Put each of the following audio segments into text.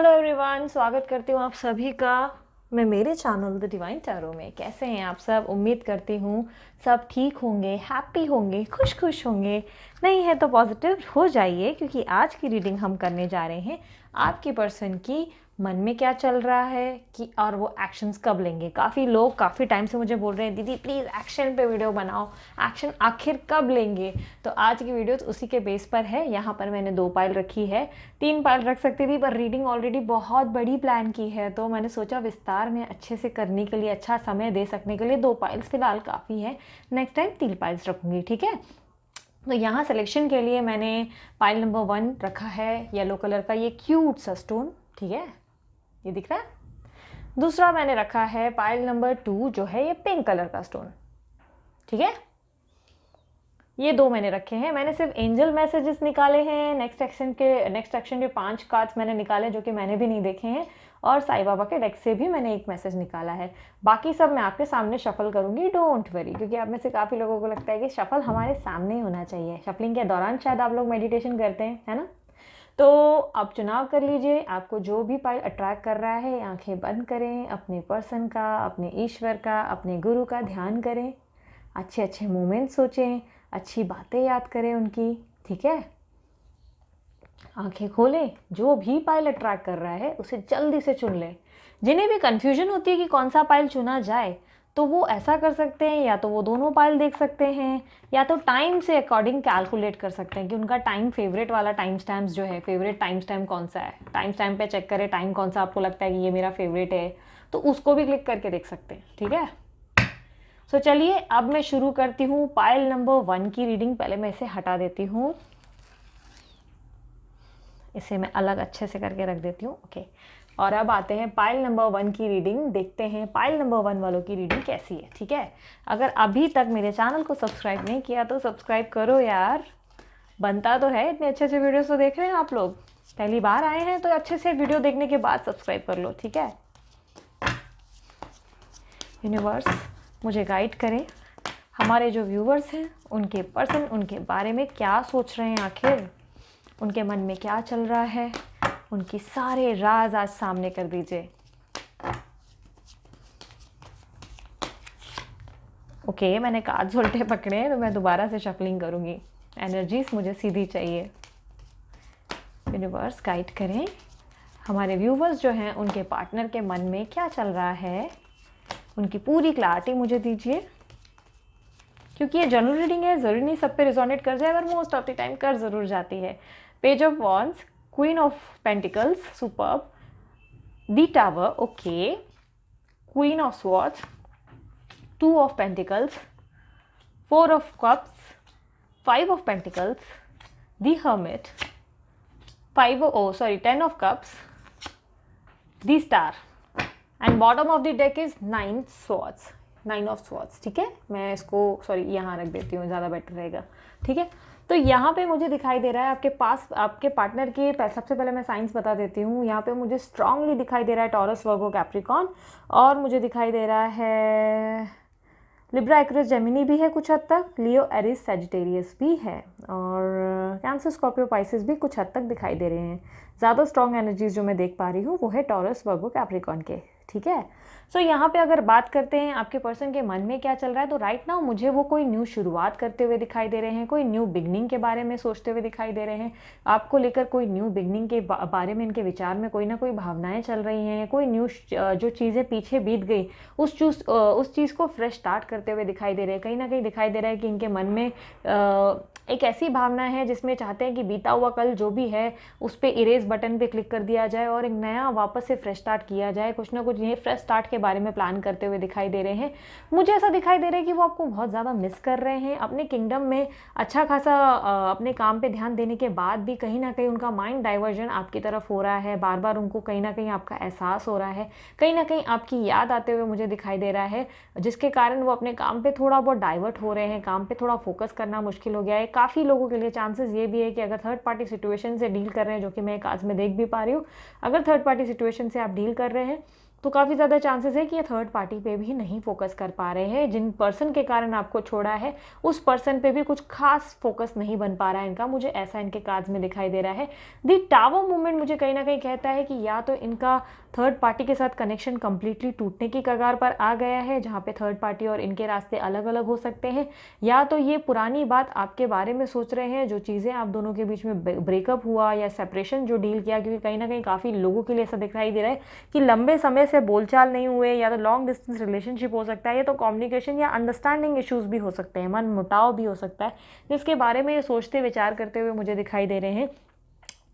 Hello everyone, स्वागत करती हूँ आप सभी का मैं मेरे चैनल द डिवाइन टैरो में। कैसे हैं आप सब? उम्मीद करती हूँ सब ठीक होंगे, हैप्पी होंगे, खुश खुश होंगे। नहीं है तो पॉजिटिव हो जाइए, क्योंकि आज की रीडिंग हम करने जा रहे हैं आपके पर्सन की मन में क्या चल रहा है कि और वो एक्शंस कब लेंगे। काफ़ी लोग काफ़ी टाइम से मुझे बोल रहे हैं, दीदी प्लीज़ एक्शन पे वीडियो बनाओ, एक्शन आखिर कब लेंगे। तो आज की वीडियो तो उसी के बेस पर है। यहाँ पर मैंने 2 पाइल रखी है, 3 पाइल रख सकती थी, पर रीडिंग ऑलरेडी बहुत बड़ी प्लान की है, तो मैंने सोचा विस्तार में अच्छे से करने के लिए, अच्छा समय दे सकने के लिए 2 पाइल्स फिलहाल काफ़ी है। नेक्स्ट टाइम 3 पाइल्स रखूँगी, ठीक है। तो यहाँ सिलेक्शन के लिए मैंने पाइल नंबर 1 रखा है, येलो कलर का ये क्यूट सा स्टोन, ठीक है, ये दिख रहा है। दूसरा मैंने रखा है पाइल नंबर 2, जो है ये पिंक कलर का स्टोन, ठीक है। ये 2 मैंने रखे हैं। मैंने सिर्फ एंजल मैसेजेस निकाले हैं। नेक्स्ट एक्शन के 5 कार्ड्स मैंने निकाले जो कि मैंने भी नहीं देखे हैं, और साईं बाबा के डेक से भी मैंने एक मैसेज निकाला है। बाकी सब मैं आपके सामने शफल करूंगी, डोंट वरी, क्योंकि आप में से काफ़ी लोगों को लगता है कि शफल हमारे सामने ही होना चाहिए। शफलिंग के दौरान शायद आप लोग मेडिटेशन करते हैं, है ना। तो आप चुनाव कर लीजिए, आपको जो भी पाइल अट्रैक्ट कर रहा है। आंखें बंद करें, अपने पर्सन का, अपने ईश्वर का, अपने गुरु का ध्यान करें, अच्छे अच्छे मोमेंट सोचें, अच्छी बातें याद करें उनकी, ठीक है। आंखें खोलें, जो भी पाइल अट्रैक्ट कर रहा है उसे जल्दी से चुन लें। जिन्हें भी कन्फ्यूजन होती है कि कौन सा पाइल चुना जाए, तो वो ऐसा कर सकते हैं, या तो वो दोनों पाइल देख सकते हैं, या तो टाइम से अकॉर्डिंग कैलकुलेट कर सकते हैं कि उनका टाइम फेवरेट वाला टाइम स्टैम्प जो है, फेवरेट टाइम स्टैम्प कौन सा है। टाइम स्टैम्प पे चेक करें टाइम कौन सा आपको लगता है कि ये मेरा फेवरेट है, तो उसको भी क्लिक करके देख सकते हैं, ठीक है। तो चलिए अब मैं शुरू करती हूँ पाइल नंबर 1 की रीडिंग। पहले मैं इसे हटा देती हूँ, इसे मैं अलग अच्छे से करके रख देती हूँ, ओके। और अब आते हैं पाइल नंबर 1 की रीडिंग। देखते हैं पाइल नंबर 1 वालों की रीडिंग कैसी है, ठीक है। अगर अभी तक मेरे चैनल को सब्सक्राइब नहीं किया तो सब्सक्राइब करो यार, बनता तो है, इतने अच्छे अच्छे वीडियोस तो देख रहे हैं आप लोग। पहली बार आए हैं तो अच्छे से वीडियो देखने के बाद सब्सक्राइब कर लो, ठीक है। यूनिवर्स मुझे गाइड करें, हमारे जो व्यूवर्स हैं उनके पर्सन, उनके बारे में क्या सोच रहे हैं, आखिर उनके मन में क्या चल रहा है, उनकी सारे राज आज सामने कर दीजिए। ओके, मैंने कार्ड्स उल्टे पकड़े तो मैं दोबारा से शफलिंग करूँगी। एनर्जीज मुझे सीधी चाहिए। यूनिवर्स गाइड करें, हमारे व्यूवर्स जो हैं उनके पार्टनर के मन में क्या चल रहा है, उनकी पूरी क्लैरिटी मुझे दीजिए। क्योंकि ये जनरल रीडिंग है, ज़रूरी नहीं सब पे रिजोनेट कर जाए, पर मोस्ट ऑफ द टाइम कर ज़रूर जाती है। Page of wands, queen of pentacles, superb, the tower, okay, queen of swords, 2 of pentacles, 4 of cups, 5 of pentacles, the hermit, 10 of cups, the star, and bottom of the deck is 9 of swords, ठीक है। मैं इसको यहाँ रख देती हूँ, ज़्यादा better रहेगा, ठीक है। तो यहाँ पे मुझे दिखाई दे रहा है आपके पास, आपके पार्टनर के, सबसे पहले मैं साइंस बता देती हूँ। यहाँ पे मुझे स्ट्रांगली दिखाई दे रहा है टॉरस, वर्गो, कैप्रिकॉर्न, और मुझे दिखाई दे रहा है लिब्रा, एक्वेरियस, जेमिनी भी है कुछ हद तक, लियो, एरिस, सैजिटेरियस भी है, और कैंसर, स्कॉर्पियो, पाइसिस भी कुछ हद तक दिखाई दे रहे हैं। ज़्यादा स्ट्रॉन्ग एनर्जीज जो मैं देख पा रही हूँ वो है टॉरस, वर्गो, कैप्रिकॉर्न के, ठीक है। सो यहाँ पे अगर बात करते हैं आपके पर्सन के मन में क्या चल रहा है, तो राइट नाउ मुझे वो कोई न्यू शुरुआत करते हुए दिखाई दे रहे हैं, कोई न्यू बिगनिंग के बारे में सोचते हुए दिखाई दे रहे हैं। आपको लेकर कोई न्यू बिगनिंग के बारे में इनके विचार में कोई ना कोई भावनाएं चल रही हैं। कोई न्यू जो चीज़ें पीछे बीत गई उस चीज़ को फ्रेश स्टार्ट करते हुए दिखाई दे रहे हैं। कहीं ना कहीं दिखाई दे रहा है कि इनके मन में एक ऐसी भावना है जिसमें चाहते हैं कि बीता हुआ कल जो भी है उस पर इरेज बटन पे क्लिक कर दिया जाए और एक नया वापस से फ्रेश स्टार्ट किया जाए। कुछ ना कुछ ये फ्रेश स्टार्ट के बारे में प्लान करते हुए दिखाई दे रहे हैं। मुझे ऐसा दिखाई दे रहा है कि वो आपको बहुत ज़्यादा मिस कर रहे हैं। अपने किंगडम में अच्छा खासा अपने काम पे ध्यान देने के बाद भी कहीं ना कहीं उनका माइंड डाइवर्जन आपकी तरफ हो रहा है। बार बार उनको कहीं ना कहीं आपका एहसास हो रहा है, कहीं ना कहीं आपकी याद आते हुए मुझे दिखाई दे रहा है, जिसके कारण वो अपने काम पे थोड़ा बहुत डाइवर्ट हो रहे हैं। काम पे थोड़ा फोकस करना मुश्किल हो गया है। काफ़ी लोगों के लिए चांसेस ये भी है कि अगर थर्ड पार्टी सिचुएशन से डील कर रहे हैं, जो कि मैं एक आज में देख भी पा रही हूँ, अगर थर्ड पार्टी सिचुएशन से आप डील कर रहे हैं तो काफ़ी ज़्यादा चांसेस है कि ये थर्ड पार्टी पे भी नहीं फोकस कर पा रहे हैं। जिन पर्सन के कारण आपको छोड़ा है उस पर्सन पे भी कुछ खास फोकस नहीं बन पा रहा है इनका, मुझे ऐसा इनके कार्ड्स में दिखाई दे रहा है। दी टावर मूवमेंट मुझे कहीं ना कहीं कहता है कि या तो इनका थर्ड पार्टी के साथ कनेक्शन कंप्लीटली टूटने की कगार पर आ गया है, जहाँ पे थर्ड पार्टी और इनके रास्ते अलग अलग हो सकते हैं, या तो ये पुरानी बात आपके बारे में सोच रहे हैं, जो चीज़ें आप दोनों के बीच में ब्रेकअप हुआ या सेपरेशन जो डील किया, क्योंकि कहीं ना कहीं काफ़ी लोगों के लिए ऐसा दिखाई दे रहा है कि लंबे समय से बोलचाल नहीं हुए, या तो लॉन्ग डिस्टेंस रिलेशनशिप हो सकता है, या तो कम्युनिकेशन या अंडरस्टैंडिंग इश्यूज भी हो सकते हैं, मन मुटाव भी हो सकता है, जिसके बारे में ये सोचते विचार करते हुए मुझे दिखाई दे रहे हैं।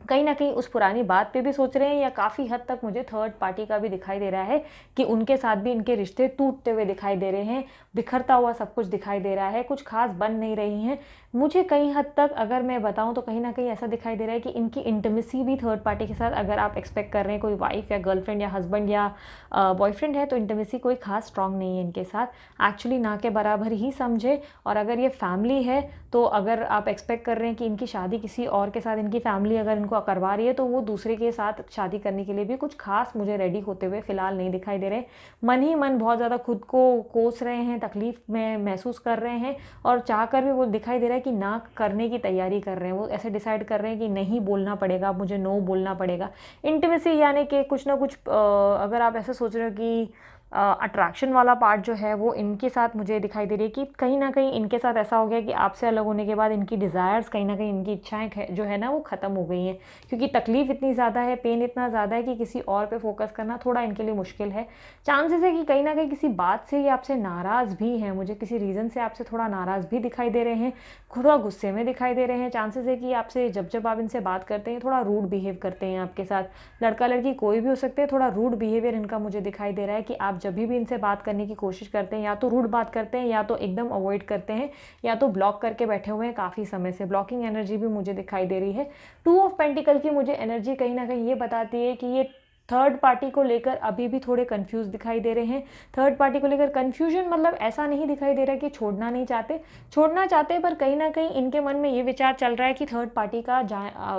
कहीं ना कहीं उस पुरानी बात पे भी सोच रहे हैं, या काफ़ी हद तक मुझे थर्ड पार्टी का भी दिखाई दे रहा है कि उनके साथ भी इनके रिश्ते टूटते हुए दिखाई दे रहे हैं, बिखरता हुआ सब कुछ दिखाई दे रहा है, कुछ खास बन नहीं रही हैं। मुझे कहीं हद तक अगर मैं बताऊं तो कहीं ना कहीं ऐसा दिखाई दे रहा है कि इनकी इंटीमेसी भी थर्ड पार्टी के साथ, अगर आप एक्सपेक्ट कर रहे हैं कोई वाइफ या गर्लफ्रेंड या हस्बैंड या बॉयफ्रेंड है, तो इंटीमेसी कोई खास स्ट्रांग नहीं है इनके साथ, एक्चुअली ना के बराबर ही समझे। और अगर ये फैमिली है तो अगर आप एक्सपेक्ट कर रहे हैं कि इनकी शादी किसी और के साथ, इनकी फैमिली अगर इनको करवा रही है, तो वो दूसरे के साथ शादी करने के लिए भी कुछ खास मुझे रेडी होते हुए फिलहाल नहीं दिखाई दे रहे। मन ही मन बहुत ज़्यादा खुद को कोस रहे हैं, तकलीफ में महसूस कर रहे हैं, और चाहकर भी वो दिखाई दे रहा है कि ना करने की तैयारी कर रहे हैं। वो ऐसे डिसाइड कर रहे हैं कि नहीं बोलना पड़ेगा, मुझे नो बोलना पड़ेगा। इंटीमेसी यानी कि कुछ ना कुछ अगर आप ऐसे सोच रहे हो कि अट्रैक्शन वाला पार्ट जो है वो इनके साथ मुझे दिखाई दे रही है कि कहीं ना कहीं इनके साथ ऐसा हो गया कि आपसे अलग होने के बाद इनकी डिज़ायर्स, कहीं ना कहीं इनकी इच्छाएं जो है ना वो ख़त्म हो गई हैं, क्योंकि तकलीफ़ इतनी ज़्यादा है, पेन इतना ज़्यादा है कि किसी और पे फोकस करना थोड़ा इनके लिए मुश्किल है। चांसेस है कि कहीं ना कहीं किसी बात से ये आपसे नाराज़ भी हैं, मुझे किसी रीज़न से आपसे थोड़ा नाराज़ भी दिखाई दे रहे हैं, थोड़ा गुस्से में दिखाई दे रहे हैं। चांसेस है कि आपसे जब आप इनसे बात करते हैं थोड़ा रूड बिहेव करते हैं आपके साथ, लड़का लड़की कोई भी हो सकते हैं, थोड़ा रूड बिहेवियर इनका मुझे दिखाई दे रहा है कि आप जब भी इनसे बात करने की कोशिश करते हैं या तो रूड बात करते हैं, या तो एकदम अवॉइड करते हैं, या तो ब्लॉक करके बैठे हुए हैं काफ़ी समय से। ब्लॉकिंग एनर्जी भी मुझे दिखाई दे रही है। 2 ऑफ पेंटिकल की मुझे एनर्जी कहीं ना कहीं ये बताती है कि ये थर्ड पार्टी को लेकर अभी भी थोड़े कंफ्यूज दिखाई दे रहे हैं। थर्ड पार्टी को लेकर कंफ्यूजन मतलब ऐसा नहीं दिखाई दे रहा कि छोड़ना नहीं चाहते, छोड़ना चाहते, पर कहीं ना कहीं इनके मन में ये विचार चल रहा है कि थर्ड पार्टी का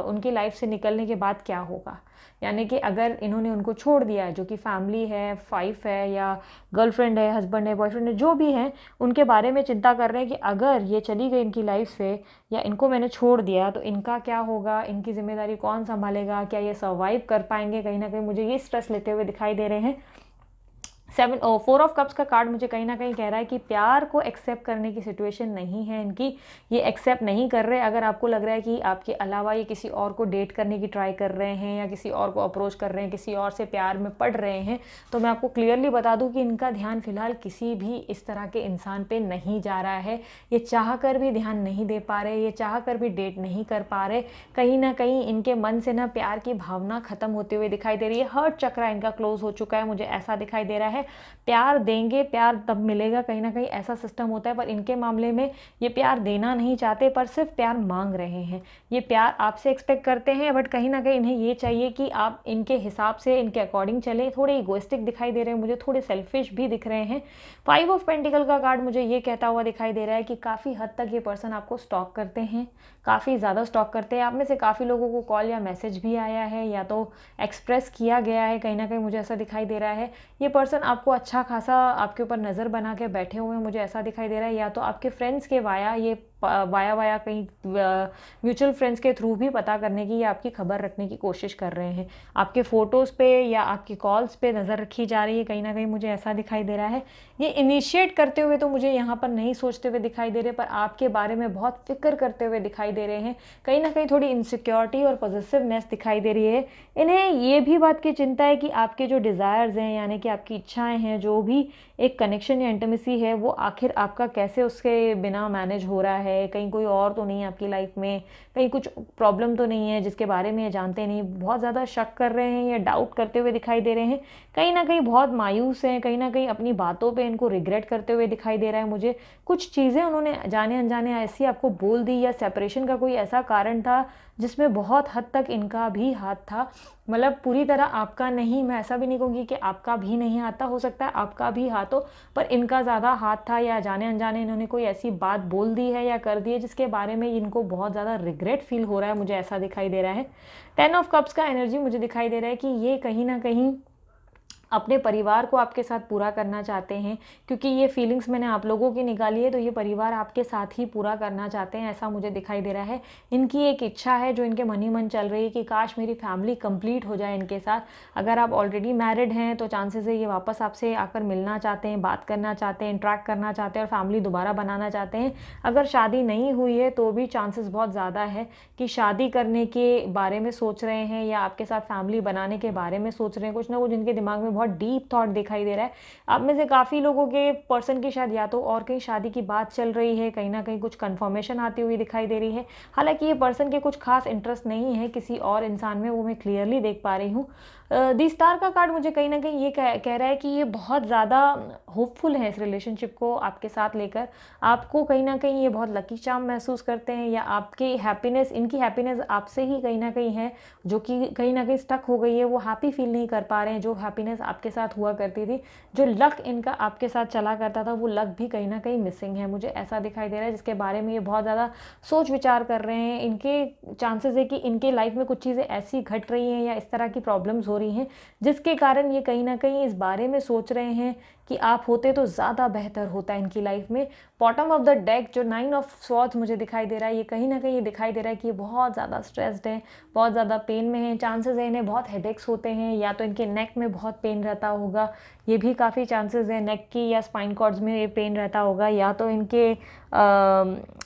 उनकी लाइफ से निकलने के बाद क्या होगा। यानी कि अगर इन्होंने उनको छोड़ दिया है, जो कि फैमिली है, वाइफ है, या गर्लफ्रेंड है, हस्बैंड है, बॉयफ्रेंड है, जो भी है, उनके बारे में चिंता कर रहे हैं कि अगर ये चली गई इनकी लाइफ से, या इनको मैंने छोड़ दिया, तो इनका क्या होगा, इनकी जिम्मेदारी कौन संभालेगा, क्या ये सर्वाइव कर पाएंगे। कहीं ना कहीं मुझे ये स्ट्रेस लेते हुए दिखाई दे रहे हैं। 4 ऑफ कप्स का कार्ड मुझे कहीं ना कहीं कह रहा है कि प्यार को एक्सेप्ट करने की सिचुएशन नहीं है इनकी, ये एक्सेप्ट नहीं कर रहे। अगर आपको लग रहा है कि आपके अलावा ये किसी और को डेट करने की ट्राई कर रहे हैं, या किसी और को अप्रोच कर रहे हैं, किसी और से प्यार में पड़ रहे हैं, तो मैं आपको क्लियरली बता दूं कि इनका ध्यान फिलहाल किसी भी इस तरह के इंसान पे नहीं जा रहा है। ये चाह कर भी ध्यान नहीं दे पा रहे, ये चाह कर भी डेट नहीं कर पा रहे। कहीं ना कहीं इनके मन से ना प्यार की भावना खत्म होते हुए दिखाई दे रही है। हर्ट चक्र इनका क्लोज हो चुका है, मुझे ऐसा दिखाई दे रहा है। प्यार देंगे, प्यार तब मिलेगा, कहीं ना कहीं ऐसा सिस्टम होता है, पर इनके मामले में ये प्यार देना नहीं चाहते, पर सिर्फ प्यार मांग रहे हैं। ये प्यार आपसे एक्सपेक्ट करते हैं, बट कहीं ना कहीं इन्हें ये चाहिए कि आप इनके हिसाब से, इनके अकॉर्डिंग चलें। थोड़े इगोइस्टिक दिखाई दे रहे हैं मुझे, थोड़े सेल्फिश भी दिख रहे हैं। 5 ऑफ पेंटिकल का कार्ड मुझे ये कहता हुआ दिखाई दे रहा है कि काफ़ी हद तक ये पर्सन आपको स्टॉक करते हैं, काफ़ी ज़्यादा स्टॉक करते हैं। आप में से काफ़ी लोगों को कॉल या मैसेज भी आया है, या तो एक्सप्रेस किया गया है, कहीं ना कहीं मुझे ऐसा दिखाई दे रहा है। ये पर्सन आपको अच्छा खासा आपके ऊपर नज़र बना के बैठे हुए हैं, मुझे ऐसा दिखाई दे रहा है। या तो आपके फ्रेंड्स के वाया ये वाया कहीं म्यूचुअल फ्रेंड्स के थ्रू भी पता करने की या आपकी खबर रखने की कोशिश कर रहे हैं। आपके फ़ोटोज़ पे या आपकी कॉल्स पे नज़र रखी जा रही है, कहीं ना कहीं मुझे ऐसा दिखाई दे रहा है। ये इनिशिएट करते हुए तो मुझे यहाँ पर नहीं सोचते हुए दिखाई दे रहे, पर आपके बारे में बहुत फिक्र करते हुए दिखाई दे रहे हैं। कहीं ना कहीं थोड़ी इनसिक्योरिटी और पॉजिटिवनेस दिखाई दे रही है। इन्हें ये भी बात की चिंता है कि आपके जो डिज़ायर्स हैं, यानी कि आपकी इच्छाएँ हैं, जो भी एक कनेक्शन या इंटीमेसी है, वो आखिर आपका कैसे उसके बिना मैनेज हो रहा है। कहीं कोई और तो नहीं है आपकी लाइफ में, कहीं कुछ प्रॉब्लम तो नहीं है जिसके बारे में ये जानते नहीं। बहुत ज़्यादा शक कर रहे हैं या डाउट करते हुए दिखाई दे रहे हैं। कहीं ना कहीं बहुत मायूस हैं, कहीं ना कहीं अपनी बातों पे इनको रिग्रेट करते हुए दिखाई दे रहा है मुझे। कुछ चीज़ें उन्होंने जाने अनजाने ऐसी आपको बोल दी, या सेपरेशन का कोई ऐसा कारण था जिसमें बहुत हद तक इनका भी हाथ था। मतलब पूरी तरह आपका नहीं, मैं ऐसा भी नहीं कहूँगी कि आपका भी नहीं आता, हो सकता है आपका भी हाथ हो, पर इनका ज़्यादा हाथ था, या जाने अनजाने इन्होंने कोई ऐसी बात बोल दी है या कर दी है जिसके बारे में इनको बहुत ज़्यादा रिग्रेट फील हो रहा है, मुझे ऐसा दिखाई दे रहा है। 10 ऑफ कप्स का एनर्जी मुझे दिखाई दे रहा है कि ये कहीं ना कहीं अपने परिवार को आपके साथ पूरा करना चाहते हैं, क्योंकि ये फीलिंग्स मैंने आप लोगों की निकाली है, तो ये परिवार आपके साथ ही पूरा करना चाहते हैं, ऐसा मुझे दिखाई दे रहा है। इनकी एक इच्छा है जो इनके मन ही मन चल रही है कि काश मेरी फैमिली कंप्लीट हो जाए इनके साथ। अगर आप ऑलरेडी मैरिड हैं तो चांसेस है ये वापस आपसे आकर मिलना चाहते हैं, बात करना चाहते हैं, इंटरेक्ट करना चाहते हैं और फैमिली दोबारा बनाना चाहते हैं। अगर शादी नहीं हुई है तो भी चांसेस बहुत ज़्यादा है कि शादी करने के बारे में सोच रहे हैं या आपके साथ फैमिली बनाने के बारे में सोच रहे हैं। कुछ ना कुछ इनके दिमाग में बहुत डीप थॉट दिखाई दे रहा है। आप में से काफ़ी लोगों के पर्सन की शायद या तो और कहीं शादी की बात चल रही है, कहीं ना कहीं कुछ कंफर्मेशन आती हुई दिखाई दे रही है। हालांकि ये पर्सन के कुछ खास इंटरेस्ट नहीं है किसी और इंसान में, वो मैं क्लियरली देख पा रही हूँ। दी स्टार का कार्ड मुझे कहीं ना कहीं ये कह रहा है कि ये बहुत ज़्यादा होपफुल है इस रिलेशनशिप को आपके साथ लेकर। आपको कहीं ना कहीं ये बहुत लकी चार्म महसूस करते हैं, या आपकी हैप्पीनेस, इनकी हैप्पीनेस आपसे ही कहीं ना कहीं है, जो कि कहीं ना कहीं स्टक हो गई है। वो हैप्पी फील नहीं कर पा रहे हैं जो हैप्पीनेस आपके साथ हुआ करती थी। जो लक इनका आपके साथ चला करता था वो लक भी कहीं ना कहीं मिसिंग है, मुझे ऐसा दिखाई दे रहा है, जिसके बारे में ये बहुत ज़्यादा सोच विचार कर रहे हैं। इनके चांसेस है कि इनके लाइफ में कुछ चीज़ें ऐसी घट रही हैं या इस तरह की प्रॉब्लम्स हो रही हैं जिसके कारण ये कहीं ना कहीं इस बारे में सोच रहे हैं कि आप होते तो ज़्यादा बेहतर होता है इनकी लाइफ में। बॉटम ऑफ द डेक जो 9 ऑफ स्वॉर्ड्स मुझे दिखाई दे रहा है, ये कहीं ना कहीं ये दिखाई दे रहा है कि ये बहुत ज़्यादा स्ट्रेस्ड हैं, बहुत ज़्यादा पेन में हैं। चांसेस है इन्हें बहुत हेडेक्स होते हैं, या तो इनके नेक में बहुत पेन रहता होगा, ये भी काफ़ी चांसेस है नेक की या स्पाइन कॉर्ड्स में ये पेन रहता होगा, या तो इनके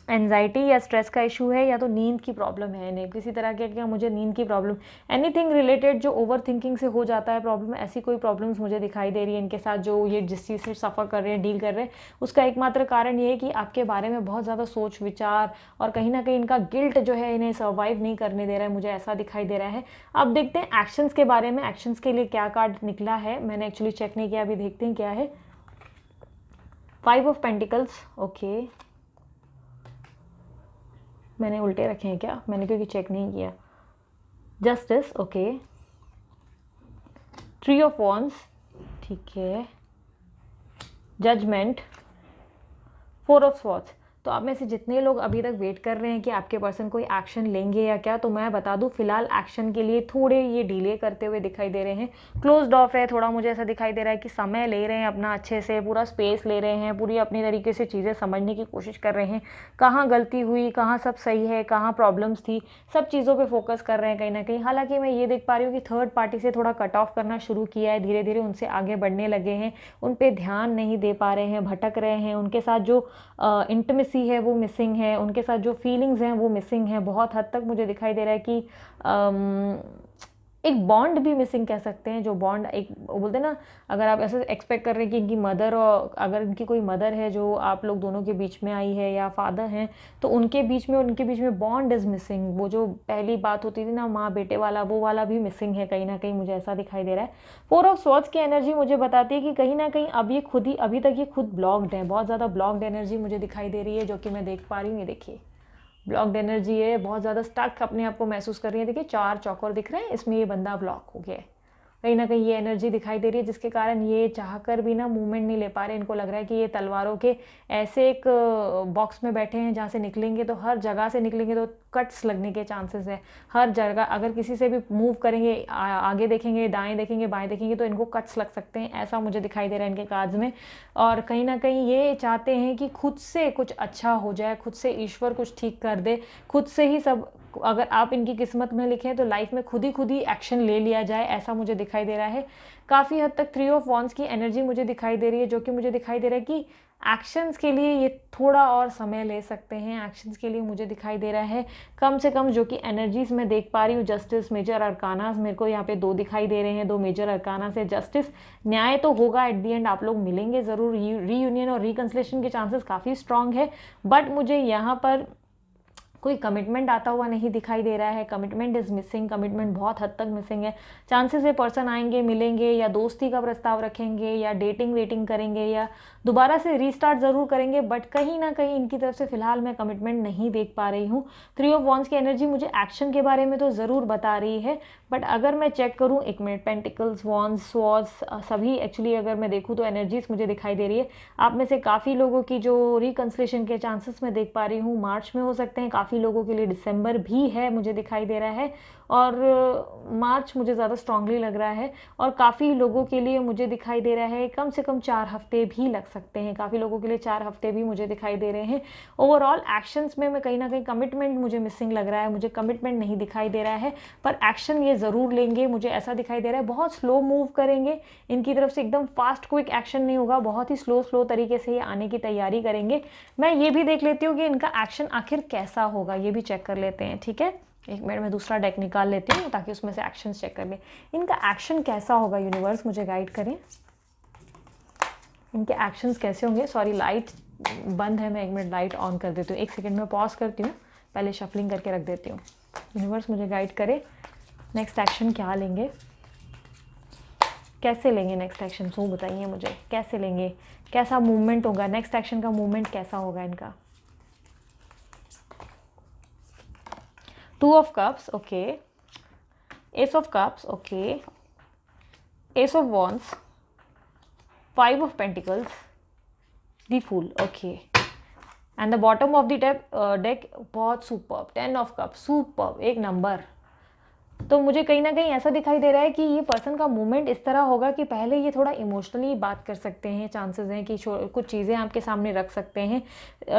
एनजाइटी या स्ट्रेस का इशू है, या तो नींद की प्रॉब्लम है इन्हें, किसी तरह के क्या मुझे नींद की प्रॉब्लम, एनीथिंग रिलेटेड जो ओवर थिंकिंग से हो जाता है प्रॉब्लम, ऐसी कोई प्रॉब्लम्स मुझे दिखाई दे रही है इनके साथ। जो ये जिस चीज़ से सफ़र कर रहे हैं, डील कर रहे हैं, उसका एकमात्र कारण ये है कि आपके बारे में बहुत ज़्यादा सोच विचार और कहीं ना कहीं इनका गिल्ट जो है इन्हें सर्वाइव नहीं करने दे रहा है, मुझे ऐसा दिखाई दे रहा है। अब देखते हैं एक्शंस के बारे में, एक्शंस के लिए क्या कार्ड निकला है, मैंने एक्चुअली चेक नहीं किया, अभी देखते हैं क्या है। 5 ऑफ पेंटिकल्स, ओके, मैंने उल्टे रखे हैं क्या, मैंने क्योंकि चेक नहीं किया। जस्टिस, ओके, 3 ऑफ वॉन्ड्स, ठीक है, जजमेंट, 4 ऑफ स्वॉर्ड्स। तो आप में से जितने लोग अभी तक वेट कर रहे हैं कि आपके पर्सन कोई एक्शन लेंगे या क्या, तो मैं बता दूं फिलहाल एक्शन के लिए थोड़े ये डिले करते हुए दिखाई दे रहे हैं। क्लोज्ड ऑफ है थोड़ा, मुझे ऐसा दिखाई दे रहा है कि समय ले रहे हैं अपना, अच्छे से पूरा स्पेस ले रहे हैं, पूरी अपनी तरीके से चीज़ें समझने की कोशिश कर रहे हैं, कहाँ गलती हुई, कहाँ सब सही है, कहाँ प्रॉब्लम्स थी, सब चीज़ों पर फोकस कर रहे हैं कहीं ना कहीं। हालांकि मैं ये देख पा रही हूँ कि थर्ड पार्टी से थोड़ा कट ऑफ करना शुरू किया है, धीरे धीरे उनसे आगे बढ़ने लगे हैं, उन पर ध्यान नहीं दे पा रहे हैं, भटक रहे हैं, उनके साथ जो इंटिमेसी है वो मिसिंग है, उनके साथ जो फीलिंग्स हैं वो मिसिंग है। बहुत हद तक मुझे दिखाई दे रहा है कि एक बॉन्ड भी मिसिंग कह सकते हैं, जो बॉन्ड एक बोलते हैं ना, अगर आप ऐसे एक्सपेक्ट कर रहे हैं कि इनकी मदर, और अगर इनकी कोई मदर है जो आप लोग दोनों के बीच में आई है, या फादर हैं, तो उनके बीच में बॉन्ड इज़ मिसिंग। वो जो पहली बात होती थी ना माँ बेटे वाला, वो वाला भी मिसिंग है कहीं ना कहीं, मुझे ऐसा दिखाई दे रहा है। 4 ऑफ स्वॉर्ड्स की एनर्जी मुझे बताती है कि कहीं ना कहीं अब ये खुद ही, अभी तक ये खुद ब्लॉक्ड है, बहुत ज़्यादा ब्लॉक्ड एनर्जी मुझे दिखाई दे रही है, जो कि मैं देख पा रही हूँ। ये देखिए ब्लॉक्ड एनर्जी है, बहुत ज़्यादा स्टक अपने आप को महसूस कर रही है। देखिए 4 चौकोर दिख रहे हैं, इसमें ये बंदा ब्लॉक हो गया है, कहीं ना कहीं ये एनर्जी दिखाई दे रही है, जिसके कारण ये चाहकर भी ना मूवमेंट नहीं ले पा रहे। इनको लग रहा है कि ये तलवारों के ऐसे एक बॉक्स में बैठे हैं जहाँ से निकलेंगे तो हर जगह से निकलेंगे तो कट्स लगने के चांसेस है हर जगह। अगर किसी से भी मूव करेंगे, आगे देखेंगे, दाएं देखेंगे, बाएं देखेंगे, तो इनको कट्स लग सकते हैं, ऐसा मुझे दिखाई दे रहा है इनके कार्ड्स में। और कहीं ना कहीं ये चाहते हैं कि खुद से कुछ अच्छा हो जाए, खुद से ईश्वर कुछ ठीक कर दे, खुद से ही सब, अगर आप इनकी किस्मत में लिखें तो लाइफ में खुद ही एक्शन ले लिया जाए, ऐसा मुझे दिखाई दे रहा है। काफ़ी हद तक 3 ऑफ वॉन्ड्स की एनर्जी मुझे दिखाई दे रही है, जो कि मुझे दिखाई दे रहा है कि एक्शंस के लिए ये थोड़ा और समय ले सकते हैं। एक्शंस के लिए मुझे दिखाई दे रहा है कम से कम, जो कि एनर्जीज मैं देख पा रही हूँ। जस्टिस, मेजर अरकानास, मेरे को यहाँ पे 2 दिखाई दे रहे हैं, 2 मेजर अरकाना से जस्टिस। न्याय तो होगा एट दी एंड, आप लोग मिलेंगे ज़रूर, रीयूनियन और रिकन्सिलेशन के चांसेस काफ़ी स्ट्रांग है, बट मुझे यहाँ पर कोई कमिटमेंट आता हुआ नहीं दिखाई दे रहा है। कमिटमेंट इज़ मिसिंग, कमिटमेंट बहुत हद तक मिसिंग है। चांसेस है पर्सन आएंगे, मिलेंगे, या दोस्ती का प्रस्ताव रखेंगे, या डेटिंग वेटिंग करेंगे, या दोबारा से रीस्टार्ट ज़रूर करेंगे, बट कहीं ना कहीं इनकी तरफ से फिलहाल मैं कमिटमेंट नहीं देख पा रही हूँ। 3 ऑफ वॉन्ड्स की एनर्जी मुझे एक्शन के बारे में तो ज़रूर बता रही है, बट अगर मैं चेक करूँ, एक मिनट, पेंटिकल्स, वॉन्ड्स, स्वॉर्ड्स, सभी एक्चुअली अगर मैं देखूँ तो एनर्जीज मुझे दिखाई दे रही है। आप में से काफ़ी लोगों की जो रिकन्सिलेशन के चांसेस मैं देख पा रही हूँ मार्च में हो सकते हैं, काफ़ी लोगों के लिए दिसंबर भी है मुझे दिखाई दे रहा है, और मार्च मुझे ज़्यादा स्ट्रांगली लग रहा है। और काफ़ी लोगों के लिए मुझे दिखाई दे रहा है कम से कम 4 हफ्ते भी लग सकते हैं, काफ़ी लोगों के लिए 4 हफ्ते भी मुझे दिखाई दे रहे हैं। ओवरऑल एक्शंस में मैं कहीं ना कहीं कमिटमेंट मुझे मिसिंग लग रहा है, मुझे कमिटमेंट नहीं दिखाई दे रहा है, पर एक्शन ये ज़रूर लेंगे, मुझे ऐसा दिखाई दे रहा है। बहुत स्लो मूव करेंगे, इनकी तरफ से एकदम फास्ट क्विक एक्शन नहीं होगा, बहुत ही स्लो तरीके से ये आने की तैयारी करेंगे। मैं ये भी देख लेती हूँ कि इनका एक्शन आखिर कैसा होगा, ये भी चेक कर लेते हैं, ठीक है। एक मिनट में दूसरा डेक निकाल लेती हूँ ताकि उसमें से एक्शन चेक कर ले। इनका एक्शन कैसा होगा, यूनिवर्स मुझे गाइड करें, इनके एक्शंस कैसे होंगे। सॉरी लाइट बंद है, मैं एक मिनट लाइट ऑन कर देती हूँ, एक सेकंड में पॉज करती हूँ, पहले शफलिंग करके रख देती हूँ। यूनिवर्स मुझे गाइड करे, नेक्स्ट एक्शन क्या लेंगे, कैसे लेंगे नेक्स्ट एक्शन, वो बताइए मुझे, कैसे लेंगे, कैसा मूवमेंट होगा, नेक्स्ट एक्शन का मूवमेंट कैसा होगा इनका। 2 of cups, okay, ace of cups, okay, ace of wands, 5 of pentacles, the fool, okay, and the bottom of the deck बहुत सुपर्ब, 10 ऑफ कप्स, सुपर्ब, एक नंबर। तो मुझे कहीं ना कहीं ऐसा दिखाई दे रहा है कि ये पर्सन का मूवमेंट इस तरह होगा कि पहले ये थोड़ा इमोशनली बात कर सकते हैं, चांसेस हैं कि कुछ चीज़ें आपके सामने रख सकते हैं।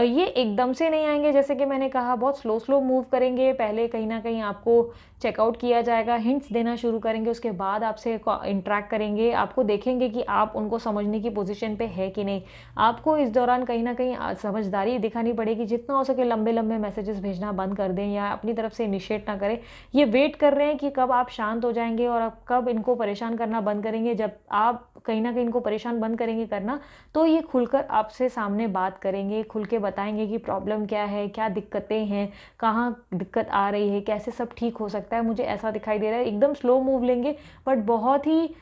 ये एकदम से नहीं आएंगे, जैसे कि मैंने कहा बहुत स्लो मूव करेंगे, पहले कहीं ना कहीं आपको चेकआउट किया जाएगा, हिंट्स देना शुरू करेंगे, उसके बाद आपसे इंटरेक्ट करेंगे, आपको देखेंगे कि आप उनको समझने की पोजीशन पे है कि नहीं। आपको इस दौरान कहीं ना कहीं समझदारी दिखानी पड़ेगी, जितना हो सके लंबे लंबे मैसेजेस भेजना बंद कर दें या अपनी तरफ से इनिशिएट ना करें। ये वेट कर रहे हैं कि कब आप शांत हो जाएंगे और आप कब इनको परेशान करना बंद करेंगे। जब आप कहीं ना कहीं इनको परेशान बंद करेंगे करना, तो ये खुलकर आपसे सामने बात करेंगे, खुल के बताएंगे कि प्रॉब्लम क्या है, क्या दिक्कतें हैं, कहाँ दिक्कत आ रही है, कैसे सब ठीक हो सकता है। मुझे ऐसा दिखाई दे रहा है, एकदम स्लो मूव लेंगे बट बहुत ही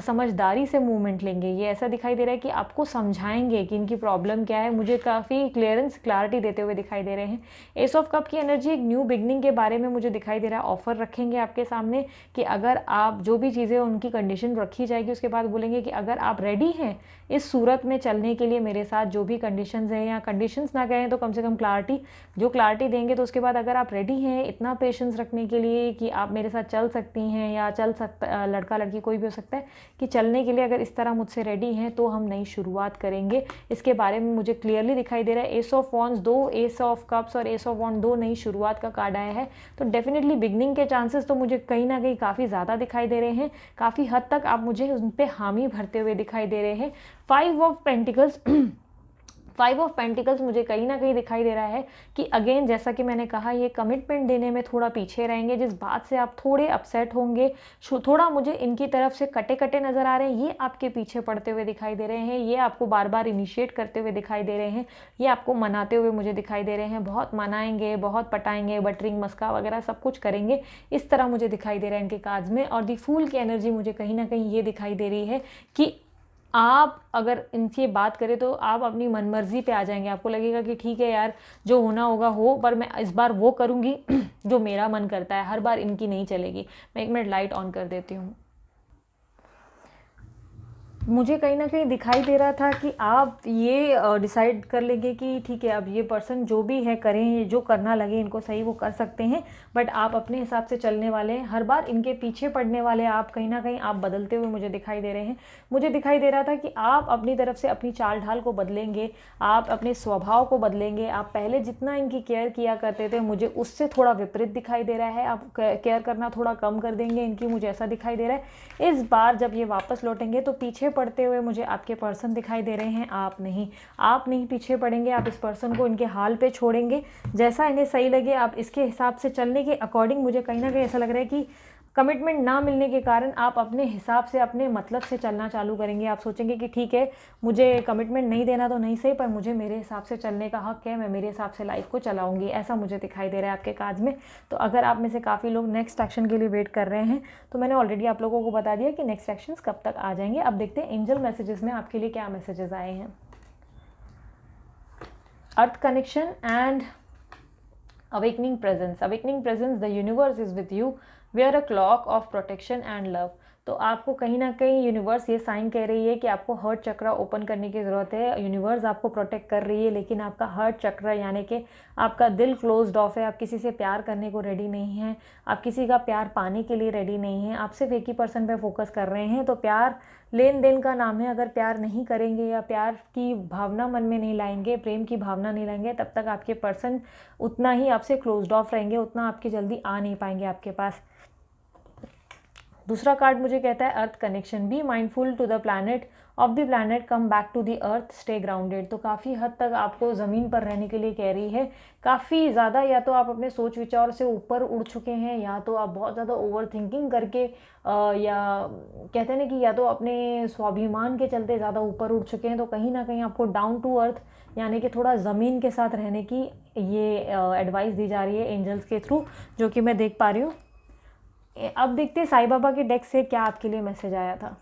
समझदारी से मूवमेंट लेंगे। ये ऐसा दिखाई दे रहा है कि आपको समझाएंगे कि इनकी प्रॉब्लम क्या है, मुझे काफ़ी क्लैरिटी देते हुए दिखाई दे रहे हैं। एस ऑफ कप की एनर्जी एक न्यू बिगनिंग के बारे में मुझे दिखाई दे रहा है। ऑफर रखेंगे आपके सामने कि अगर आप जो भी चीज़ें उनकी कंडीशन रखी जाएगी, उसके बाद बोलेंगे कि अगर आप रेडी हैं इस सूरत में चलने के लिए मेरे साथ, जो भी कंडीशंस हैं, या कंडीशंस ना कहें तो कम से कम क्लैरिटी देंगे, तो उसके बाद अगर आप रेडी हैं इतना पेशेंस रखने के लिए कि आप मेरे साथ चल सकती हैं या चल सकता, लड़का लड़की कोई भी हो सकता है, कि चलने के लिए अगर इस तरह मुझसे रेडी हैं तो हम नई शुरुआत करेंगे। इसके बारे में मुझे क्लियरली दिखाई दे रहा है। S of wands 2, S of cups और एस ऑफ वॉन्ड 2 नई शुरुआत का कार्ड आया है। तो डेफिनेटली बिगनिंग के चांसेस तो मुझे कहीं ना कहीं काफ़ी ज़्यादा दिखाई दे रहे हैं, काफ़ी हद तक आप मुझे उन पर हामी भरते हुए दिखाई दे रहे हैं। 5 ऑफ पेंटिकल्स 5 ऑफ पेंटिकल्स मुझे कहीं ना कहीं दिखाई दे रहा है कि अगेन जैसा कि मैंने कहा, ये कमिटमेंट देने में थोड़ा पीछे रहेंगे, जिस बात से आप थोड़े अपसेट होंगे, थोड़ा मुझे इनकी तरफ से कटे कटे नज़र आ रहे हैं, ये आपके पीछे पड़ते हुए दिखाई दे रहे हैं, ये आपको बार बार इनिशिएट करते हुए दिखाई दे रहे हैं, ये आपको मनाते हुए मुझे दिखाई दे रहे हैं, बहुत मनाएंगे, बहुत पटाएंगे, बटरिंग मस्का वगैरह सब कुछ करेंगे, इस तरह मुझे दिखाई दे रहा है इनके कार्ड्स में। और दी फूल की एनर्जी मुझे कहीं ना कहीं ये दिखाई दे रही है कि आप अगर इनसे बात करें तो आप अपनी मनमर्जी पे आ जाएंगे। आपको लगेगा कि ठीक है यार, जो होना होगा हो, पर मैं इस बार वो करूँगी जो मेरा मन करता है, हर बार इनकी नहीं चलेगी। मैं एक मिनट लाइट ऑन कर देती हूँ। मुझे कहीं ना कहीं दिखाई दे रहा था कि आप ये डिसाइड कर लेंगे कि ठीक है, अब ये पर्सन जो भी है करें, जो करना लगे इनको सही वो कर सकते हैं, बट आप अपने हिसाब से चलने वाले हैं। हर बार इनके पीछे पड़ने वाले आप कहीं ना कहीं आप बदलते हुए मुझे दिखाई दे रहे हैं। मुझे दिखाई दे रहा था कि आप अपनी तरफ से अपनी चाल ढाल को बदलेंगे, आप अपने स्वभाव को बदलेंगे। आप पहले जितना इनकी केयर किया करते थे, मुझे उससे थोड़ा विपरीत दिखाई दे रहा है। आप केयर करना थोड़ा कम कर देंगे इनकी, मुझे ऐसा दिखाई दे रहा है। इस बार जब ये वापस लौटेंगे तो पीछे पड़ते हुए मुझे आपके पर्सन दिखाई दे रहे हैं, आप नहीं पीछे पड़ेंगे। आप इस पर्सन को इनके हाल पे छोड़ेंगे, जैसा इन्हें सही लगे आप इसके हिसाब से चलने के अकॉर्डिंग। मुझे कहीं ना कहीं ऐसा लग रहा है कि कमिटमेंट ना मिलने के कारण आप अपने हिसाब से, अपने मतलब से चलना चालू करेंगे। आप सोचेंगे कि ठीक है, मुझे कमिटमेंट नहीं देना तो नहीं सही, पर मुझे मेरे हिसाब से चलने का हक है, मैं मेरे हिसाब से लाइफ को चलाऊंगी, ऐसा मुझे दिखाई दे रहा है आपके कार्ड्स में। तो अगर आप में से काफ़ी लोग नेक्स्ट एक्शन के लिए वेट कर रहे हैं, तो मैंने ऑलरेडी आप लोगों को बता दिया कि नेक्स्ट एक्शंस कब तक आ जाएंगे। अब देखते हैं एंजल मैसेजेस में आपके लिए क्या मैसेजेस आए हैं। Earth connection and awakening presence, the universe is with you, wear a clock of protection and love। तो आपको कहीं ना कहीं यूनिवर्स ये साइन कह रही है कि आपको हार्ट चक्र ओपन करने की ज़रूरत है। यूनिवर्स आपको प्रोटेक्ट कर रही है, लेकिन आपका हार्ट चक्र यानी कि आपका दिल क्लोज्ड ऑफ है। आप किसी से प्यार करने को रेडी नहीं हैं, आप किसी का प्यार पाने के लिए रेडी नहीं हैं, आप सिर्फ एक ही पर्सन पे फोकस कर रहे हैं। तो प्यार लेन देन का नाम है। अगर प्यार नहीं करेंगे या प्यार की भावना मन में नहीं लाएंगे, प्रेम की भावना नहीं लाएंगे, तब तक आपके पर्सन उतना ही आपसे क्लोज्ड ऑफ रहेंगे, उतना आपके जल्दी आ नहीं पाएंगे आपके पास। दूसरा कार्ड मुझे कहता है earth connection. Be mindful to the planet of the planet, come back to the earth, stay grounded. तो काफ़ी हद तक आपको ज़मीन पर रहने के लिए कह रही है। काफ़ी ज़्यादा या तो आप अपने सोच विचार से ऊपर उड़ चुके हैं, या तो आप बहुत ज़्यादा ओवर थिंकिंग करके या कहते हैं ना कि या तो अपने स्वाभिमान के चलते ज़्यादा ऊपर उड़ चुके हैं। तो कहीं ना कहीं आपको डाउन टू अर्थ यानी कि थोड़ा ज़मीन के साथ रहने की ये एडवाइस दी जा रही है एंजल्स के थ्रू, जो कि मैं देख पा रही हूँ। अब देखते हैं साईं बाबा के डेक से क्या आपके लिए मैसेज आया था।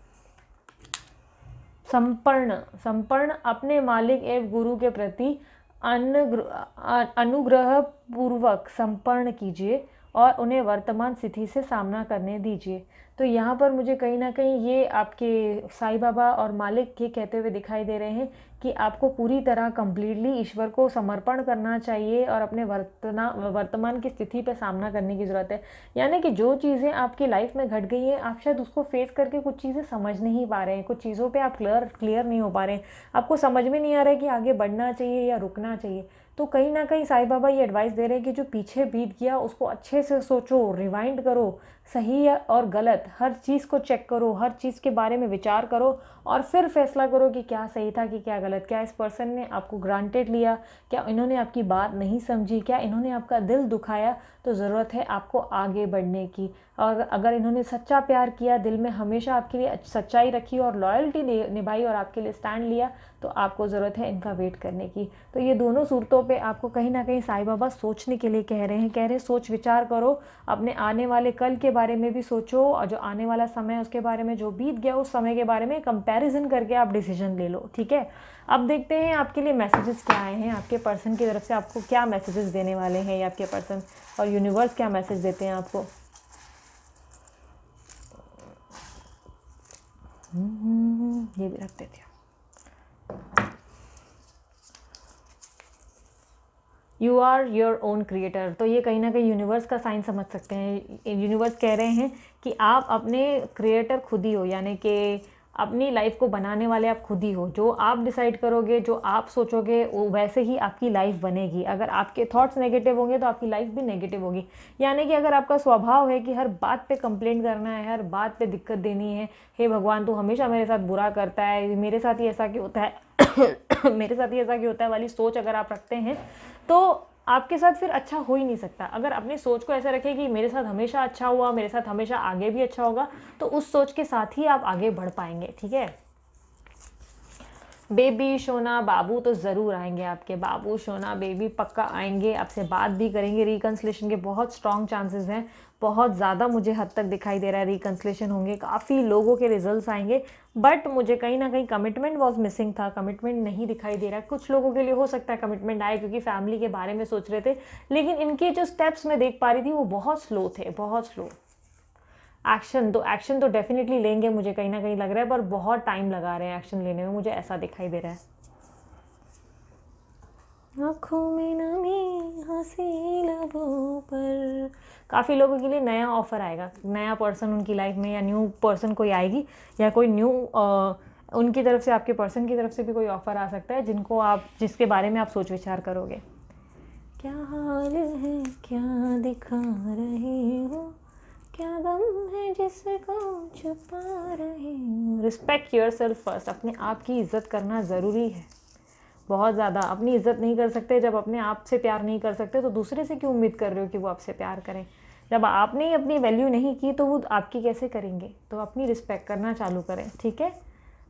संपर्ण, संपर्ण अपने मालिक एवं गुरु के प्रति अनुग्रह पूर्वक संपर्ण कीजिए और उन्हें वर्तमान स्थिति से सामना करने दीजिए। तो यहाँ पर मुझे कहीं ना कहीं ये आपके साईं बाबा और मालिक के कहते हुए दिखाई दे रहे हैं कि आपको पूरी तरह कंप्लीटली ईश्वर को समर्पण करना चाहिए और अपने वर्तमान की स्थिति पर सामना करने की ज़रूरत है। यानी कि जो चीज़ें आपकी लाइफ में घट गई हैं, आप शायद उसको फेस करके कुछ चीज़ें समझ नहीं पा रहे हैं, कुछ चीज़ों पे आप क्लियर नहीं हो पा रहे हैं, आपको समझ में नहीं आ रहा है कि आगे बढ़ना चाहिए या रुकना चाहिए। तो कहीं ना कहीं साईं बाबा ये एडवाइस दे रहे हैं कि जो पीछे बीत गया उसको अच्छे से सोचो, रिवाइंड करो, सही और गलत हर चीज़ को चेक करो, हर चीज़ के बारे में विचार करो और फिर फैसला करो कि क्या सही था कि क्या गलत। क्या इस पर्सन ने आपको ग्रांटेड लिया, क्या इन्होंने आपकी बात नहीं समझी, क्या इन्होंने आपका दिल दुखाया। तो ज़रूरत है आपको आगे बढ़ने की। और अगर इन्होंने सच्चा प्यार किया, दिल में हमेशा आपके लिए सच्चाई रखी और लॉयल्टी निभाई और आपके लिए स्टैंड लिया, तो आपको ज़रूरत है इनका वेट करने की। तो ये दोनों सूरतों पे आपको कहीं ना कहीं साईं बाबा सोचने के लिए कह रहे हैं। कह रहे हैं सोच विचार करो, अपने आने वाले कल के बारे में भी सोचो और जो आने वाला समय है उसके बारे में, जो बीत गया उस समय के बारे में कंपैरिजन करके आप डिसीजन ले लो। ठीक है, अब देखते हैं आपके लिए मैसेजेस क्या आए हैं। आपके पर्सन की तरफ से आपको क्या मैसेजेस देने वाले हैं ये आपके पर्सन, और यूनिवर्स क्या मैसेज देते हैं आपको। ये भी रख देते हैं। You are your own creator. तो ये कहीं ना कहीं यूनिवर्स का साइन समझ सकते हैं। यूनिवर्स कह रहे हैं कि आप अपने क्रिएटर खुद ही हो, यानी कि अपनी लाइफ को बनाने वाले आप खुद ही हो। जो आप डिसाइड करोगे, जो आप सोचोगे, वो वैसे ही आपकी लाइफ बनेगी। अगर आपके थॉट्स नेगेटिव होंगे तो आपकी लाइफ भी नेगेटिव होगी। यानी कि अगर आपका स्वभाव है कि हर बात पे कंप्लेंट करना है, हर बात पे दिक्कत देनी है, हे भगवान तू हमेशा मेरे साथ बुरा करता है, मेरे साथ ही ऐसा क्यों होता है मेरे साथ ही ऐसा क्यों होता है वाली सोच अगर आप रखते हैं, तो आपके साथ फिर अच्छा हो ही नहीं सकता। अगर अपनी सोच को ऐसा रखें कि मेरे साथ हमेशा अच्छा हुआ, मेरे साथ हमेशा आगे भी अच्छा होगा, तो उस सोच के साथ ही आप आगे बढ़ पाएंगे। ठीक है, बेबी सोना बाबू तो ज़रूर आएंगे, आपके बाबू सोना बेबी पक्का आएंगे, आपसे बात भी करेंगे। रिकन्सिलेशन के बहुत स्ट्रॉन्ग चांसेस हैं, बहुत ज़्यादा मुझे हद तक दिखाई दे रहा है रिकन्सिलेशन होंगे, काफ़ी लोगों के रिजल्ट्स आएंगे। बट मुझे कहीं ना कहीं कमिटमेंट वॉज मिसिंग था, कमिटमेंट नहीं दिखाई दे रहा है। कुछ लोगों के लिए हो सकता है कमिटमेंट आए क्योंकि फैमिली के बारे में सोच रहे थे, लेकिन इनके जो स्टेप्स मैं देख पा रही थी वो बहुत स्लो थे, बहुत स्लो। एक्शन तो डेफिनेटली लेंगे, मुझे कहीं ना कहीं लग रहा है, पर बहुत टाइम लगा रहे हैं एक्शन लेने में, मुझे ऐसा दिखाई दे रहा है। आँखों में नमी, हंसी लबों पर। काफ़ी लोगों के लिए नया ऑफर आएगा, नया पर्सन उनकी लाइफ में, या न्यू पर्सन कोई आएगी, या कोई न्यू उनकी तरफ से, आपके पर्सन की तरफ से भी कोई ऑफर आ सकता है जिसके बारे में आप सोच विचार करोगे। क्या हाल है, क्या दिखा रहे हो, क्या गम है जिसको छुपा रहे हो। Respect your self first. अपने आप की इज्जत करना ज़रूरी है, बहुत ज़्यादा। अपनी इज्जत नहीं कर सकते, जब अपने आप से प्यार नहीं कर सकते तो दूसरे से क्यों उम्मीद कर रहे हो कि वो आपसे प्यार करें। जब आपने ही अपनी वैल्यू नहीं की तो वो आपकी कैसे करेंगे। तो अपनी रिस्पेक्ट करना चालू करें। ठीक है,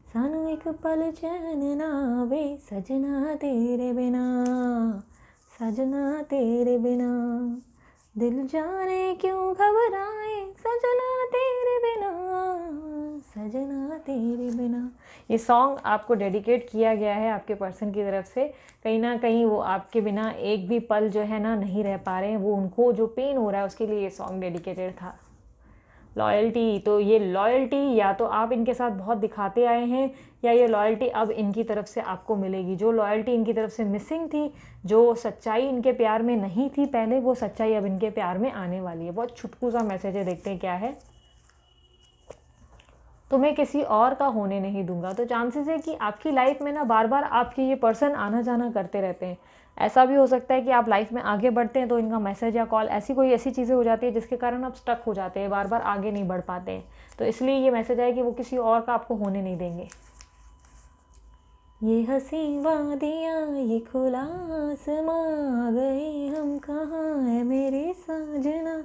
सानू एक पल चैन ना आवे सजना तेरे बिना, सजना तेरे बिना, दिल जाने क्यों घबराए सजना तेरे बिना, सजना तेरे बिना। ये सॉन्ग आपको डेडिकेट किया गया है आपके पर्सन की तरफ से। कहीं ना कहीं वो आपके बिना एक भी पल जो है ना नहीं रह पा रहे हैं, वो उनको जो पेन हो रहा है उसके लिए ये सॉन्ग डेडिकेटेड था। लॉयल्टी, तो ये लॉयल्टी या तो आप इनके साथ बहुत दिखाते आए हैं या ये लॉयल्टी अब इनकी तरफ से आपको मिलेगी। जो लॉयल्टी इनकी तरफ से मिसिंग थी, जो सच्चाई इनके प्यार में नहीं थी पहले, वो सच्चाई अब इनके प्यार में आने वाली है। बहुत छुटकू सा मैसेज है, देखते हैं क्या है। तुम्हें किसी और का होने नहीं दूंगा। तो चांसेस है कि आपकी लाइफ में ना बार बार आपके ये पर्सन आना जाना करते रहते हैं। ऐसा भी हो सकता है कि आप लाइफ में आगे बढ़ते हैं तो इनका मैसेज या कॉल ऐसी चीज़ें हो जाती है जिसके कारण आप स्टक हो जाते हैं, बार बार आगे नहीं बढ़ पाते हैं। तो इसलिए ये मैसेज आया कि वो किसी और का आपको होने नहीं देंगे। ये हंसी वादियाँ, ये खुला आसमां, आ गए हम कहाँ है मेरे साजना,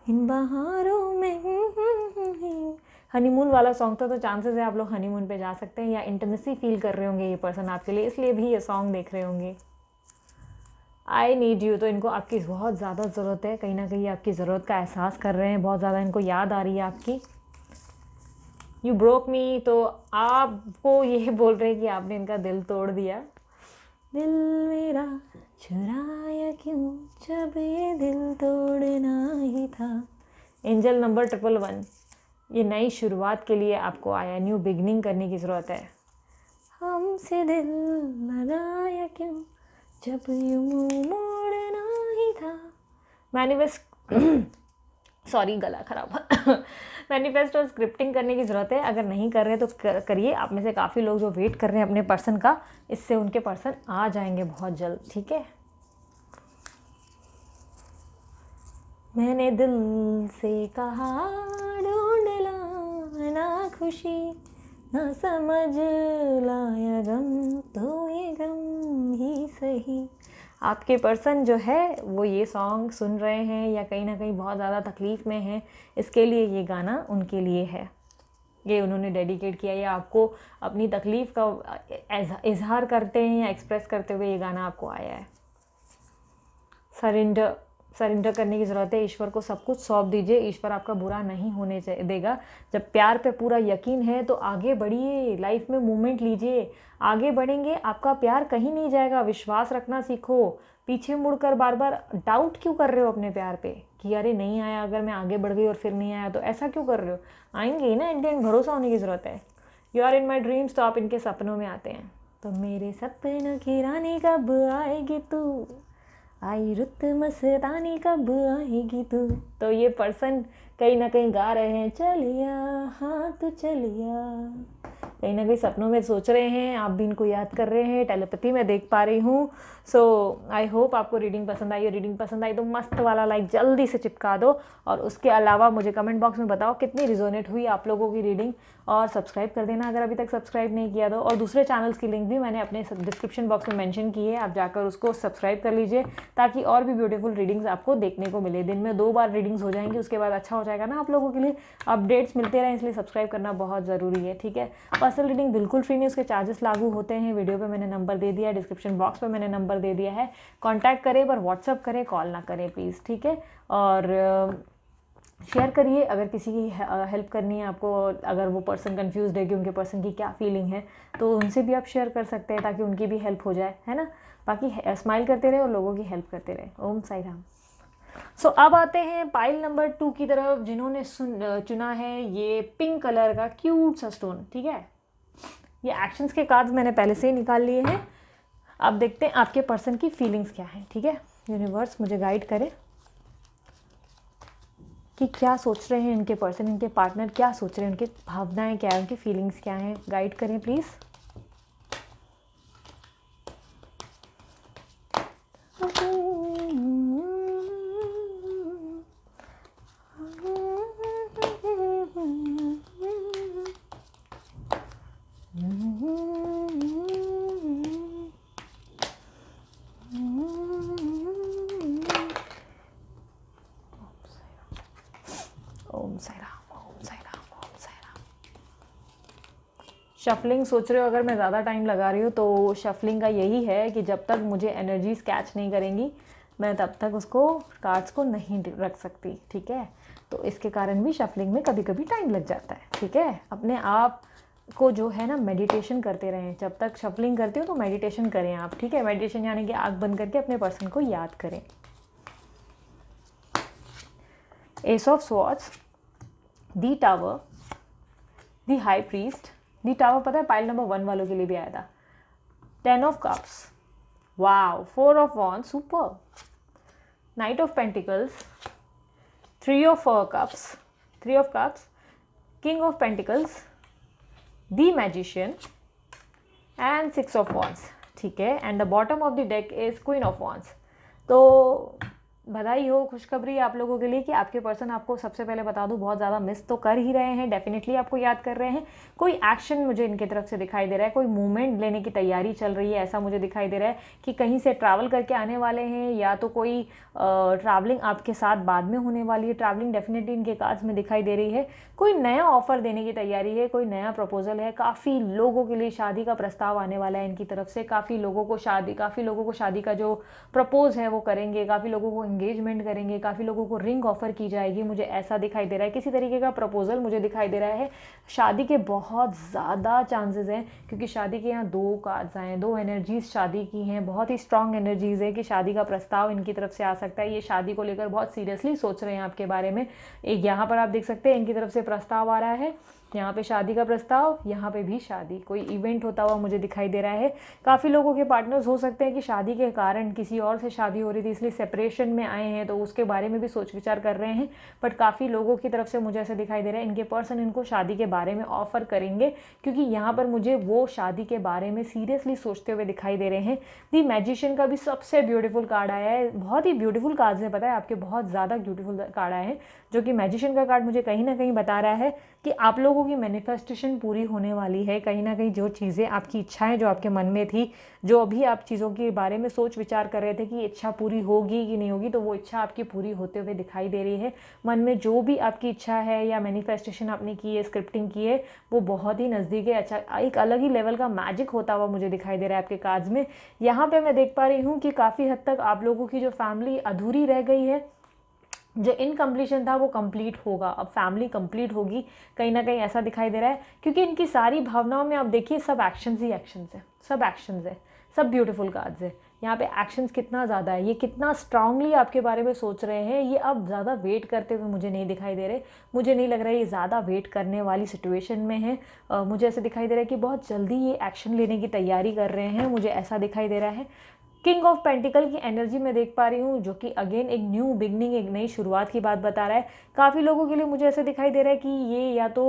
इन बहारों में। हनीमून वाला सॉन्ग था, तो चांसेस है आप लोग हनीमून पे जा सकते हैं या इंटीमेसी फील कर रहे होंगे ये पर्सन आपके लिए, इसलिए भी ये सॉन्ग देख रहे होंगे। आई नीड यू, तो इनको आपकी बहुत ज़्यादा ज़रूरत है, कहीं ना कहीं आपकी ज़रूरत का एहसास कर रहे हैं, बहुत ज़्यादा इनको याद आ रही है आपकी। यू ब्रोक मी, तो आपको ये बोल रहे हैं कि आपने इनका दिल तोड़ दिया। दिल मेरा चुराया क्यों, जब ये दिल तोड़ना ही था। एंजल नंबर 111, ये नई शुरुआत के लिए आपको आया, न्यू बिगनिंग करने की ज़रूरत है। हमसे दिल लगाया क्यों, जब यूं मोड़ना ही था। मैनिफेस्ट सॉरी गला खराब मैनिफेस्ट और स्क्रिप्टिंग करने की ज़रूरत है। अगर नहीं कर रहे तो करिए। आप में से काफ़ी लोग जो वेट कर रहे हैं अपने पर्सन का, इससे उनके पर्सन आ जाएंगे बहुत जल्द, ठीक है। मैंने दिल से कहा ढूंढ ला ना खुशी, ना समझ लाया गम, तो ये गम ही सही। आपके पर्सन जो है वो ये सॉन्ग सुन रहे हैं या कहीं ना कहीं बहुत ज़्यादा तकलीफ़ में हैं, इसके लिए ये गाना उनके लिए है। ये उन्होंने डेडिकेट किया, या आपको अपनी तकलीफ़ का इजहार करते हैं या एक्सप्रेस करते हुए ये गाना आपको आया है। सरेंडर करने की ज़रूरत है। ईश्वर को सब कुछ सौंप दीजिए, ईश्वर आपका बुरा नहीं होने देगा। जब प्यार पे पूरा यकीन है तो आगे बढ़िए, लाइफ में मूवमेंट लीजिए, आगे बढ़ेंगे, आपका प्यार कहीं नहीं जाएगा। विश्वास रखना सीखो। पीछे मुड़कर बार बार डाउट क्यों कर रहे हो अपने प्यार पे कि अरे नहीं आया, अगर मैं आगे बढ़ गई और फिर नहीं आया तो ऐसा क्यों कर रहे हो। आएंगे ना, इनके भरोसा होने की ज़रूरत है। You are in my dreams, तो आप इनके सपनों में आते हैं। तो मेरे सपनों की रानी कब आएगी तू, आई रुत मस्तानी कब आएगी तू। तो ये पर्सन कहीं ना कहीं गा रहे हैं चलिया हाँ तू चलिया, कहीं ना कहीं सपनों में सोच रहे हैं, आप भी इनको याद कर रहे हैं, टेलीपैथी में देख पा रही हूँ। सो आई होप आपको रीडिंग पसंद आई। रीडिंग पसंद आई तो मस्त वाला लाइक जल्दी से चिपका दो, और उसके अलावा मुझे कमेंट बॉक्स में बताओ कितनी रिजोनेट हुई आप लोगों की रीडिंग, और सब्सक्राइब कर देना अगर अभी तक सब्सक्राइब नहीं किया तो। और दूसरे चैनल्स की लिंक भी मैंने अपने डिस्क्रिप्शन बॉक्स में मेंशन की है, आप जाकर उसको सब्सक्राइब कर लीजिए ताकि और भी ब्यूटीफुल रीडिंग्स आपको देखने को मिले। दिन में 2 बार रीडिंग्स हो जाएंगी, उसके बाद अच्छा हो जाएगा ना आप लोगों के लिए, अपडेट्स मिलते रहें, इसलिए सब्सक्राइब करना बहुत ज़रूरी है, ठीक है। पर्सनल रीडिंग बिल्कुल फ्री नहीं, उसके चार्जेस लागू होते हैं। वीडियो पे मैंने नंबर दे दिया है, डिस्क्रिप्शन बॉक्स पे मैंने नंबर दे दिया है। कांटेक्ट करें पर व्हाट्सअप करें, कॉल ना करें प्लीज़, ठीक है। और शेयर करिए अगर किसी की हेल्प करनी है आपको, अगर वो पर्सन कंफ्यूज है कि उनके पर्सन की क्या फीलिंग है तो उनसे भी आप शेयर कर सकते हैं ताकि उनकी भी हेल्प हो जाए, है ना। बाकी स्माइल करते रहे और लोगों की हेल्प करते रहे। ओम साई राम। सो अब आते हैं पाइल नंबर 2 की तरफ, जिन्होंने चुना है ये पिंक कलर का क्यूट सा स्टोन, ठीक है। ये एक्शंस के कार्ड्स मैंने पहले से ही निकाल लिए हैं। अब देखते हैं आपके पर्सन की फीलिंग्स क्या हैं, ठीक है। यूनिवर्स मुझे गाइड करे कि क्या सोच रहे हैं इनके पर्सन, इनके पार्टनर क्या सोच रहे हैं, उनकी भावनाएं क्या है, उनकी फीलिंग्स क्या हैं, गाइड करें प्लीज़। ओम साई राम, ओम साई राम, ओम साई राम। शफलिंग सोच रहे हो, अगर मैं ज़्यादा टाइम लगा रही हूँ तो शफलिंग का यही है कि जब तक मुझे एनर्जीज कैच नहीं करेंगी मैं तब तक उसको कार्ड्स को नहीं रख सकती, ठीक है। तो इसके कारण भी शफलिंग में कभी कभी टाइम लग जाता है, ठीक है। अपने आप को जो है ना मेडिटेशन करते रहें, जब तक शफलिंग करती हो तो मेडिटेशन करें आप, ठीक है। मेडिटेशन यानी कि आँख बंद करके अपने पर्सन को याद करें। S of swords, the tower, the high priest. The tower पता है पाइल नंबर 1 वालों के लिए भी आया था। 10 of cups, wow. 4 of wand, super. Knight of pentacles, 3 of cups, 3 of cups, king of pentacles, the magician and 6 of wands, ठीक है। And the bottom of the deck is queen of wands. तो बधाई हो, खुशखबरी आप लोगों के लिए कि आपके पर्सन आपको, सबसे पहले बता दूं, बहुत ज़्यादा मिस तो कर ही रहे हैं, डेफिनेटली आपको याद कर रहे हैं। कोई एक्शन मुझे इनकी तरफ से दिखाई दे रहा है, कोई मूवमेंट लेने की तैयारी चल रही है, ऐसा मुझे दिखाई दे रहा है कि कहीं से ट्रैवल करके आने वाले हैं, या तो कोई ट्रैवलिंग आपके साथ बाद में होने वाली है। ट्रैवलिंग डेफिनेटली इनके कार्ड्स में दिखाई दे रही है। कोई नया ऑफर देने की तैयारी है, कोई नया प्रपोजल है। काफ़ी लोगों के लिए शादी का प्रस्ताव आने वाला है इनकी तरफ से। काफ़ी लोगों को शादी का जो प्रपोज है वो करेंगे, काफ़ी लोगों को एंगेजमेंट करेंगे, काफ़ी लोगों को रिंग ऑफर की जाएगी, मुझे ऐसा दिखाई दे रहा है। किसी तरीके का प्रपोजल मुझे दिखाई दे रहा है। शादी के बहुत ज़्यादा चांसेस हैं, क्योंकि शादी के यहाँ 2 कार्ड्स आए हैं, 2 एनर्जीज शादी की हैं, बहुत ही स्ट्रांग एनर्जीज है कि शादी का प्रस्ताव इनकी तरफ से आ सकता है। ये शादी को लेकर बहुत सीरियसली सोच रहे हैं आपके बारे में। एक यहाँ पर आप देख सकते हैं इनकी तरफ से प्रस्ताव आ रहा है, यहाँ पे शादी का प्रस्ताव, यहाँ पे भी शादी, कोई इवेंट होता हुआ मुझे दिखाई दे रहा है। काफ़ी लोगों के पार्टनर्स हो सकते हैं कि शादी के कारण किसी और से शादी हो रही थी, इसलिए सेपरेशन में आए हैं, तो उसके बारे में भी सोच विचार कर रहे हैं। बट काफ़ी लोगों की तरफ से मुझे ऐसा दिखाई दे रहा है इनके पर्सन इनको शादी के बारे में ऑफर करेंगे, क्योंकि यहाँ पर मुझे वो शादी के बारे में सीरियसली सोचते हुए दिखाई दे रहे हैं। दी मैजिशियन का भी सबसे ब्यूटीफुल कार्ड आया है। बहुत ही ब्यूटीफुल कार्ड्स है, पता है आपके, बहुत ज़्यादा ब्यूटीफुल कार्ड आए हैं। जो कि मैजिशियन का कार्ड मुझे कहीं ना कहीं बता रहा है कि आप लोगों की मैनिफेस्टेशन पूरी होने वाली है। कहीं ना कहीं जो चीज़ें, आपकी इच्छाएं जो आपके मन में थी, जो अभी आप चीज़ों के बारे में सोच विचार कर रहे थे कि इच्छा पूरी होगी कि नहीं होगी, तो वो इच्छा आपकी पूरी होते हुए दिखाई दे रही है। मन में जो भी आपकी इच्छा है या मैनिफेस्टेशन आपने की है, स्क्रिप्टिंग की है, वो बहुत ही नज़दीक है। अच्छा, एक अलग ही लेवल का मैजिक होता हुआ मुझे दिखाई दे रहा है आपके कार्ड्स में। यहाँ पर मैं देख पा रही हूँ कि काफ़ी हद तक आप लोगों की जो फैमिली अधूरी रह गई है, जो इनकम्प्लीशन था, वो कंप्लीट होगा। अब फैमिली कंप्लीट होगी, कहीं ना कहीं ऐसा दिखाई दे रहा है, क्योंकि इनकी सारी भावनाओं में आप देखिए सब एक्शंस ही एक्शंस है, सब एक्शंस है, सब ब्यूटीफुल कार्ड्स है। यहाँ पे एक्शंस कितना ज़्यादा है, ये कितना स्ट्रांगली आपके बारे में सोच रहे हैं। ये अब ज़्यादा वेट करते हुए मुझे नहीं दिखाई दे रहे, मुझे नहीं लग रहा है ये ज़्यादा वेट करने वाली सिचुएशन में है। मुझे ऐसा दिखाई दे रहा है कि बहुत जल्दी ये एक्शन लेने की तैयारी कर रहे हैं, मुझे ऐसा दिखाई दे रहा है। किंग ऑफ पेंटिकल की एनर्जी में देख पा रही हूँ, जो कि अगेन एक न्यू बिगनिंग, एक नई शुरुआत की बात बता रहा है। काफ़ी लोगों के लिए मुझे ऐसे दिखाई दे रहा है कि ये या तो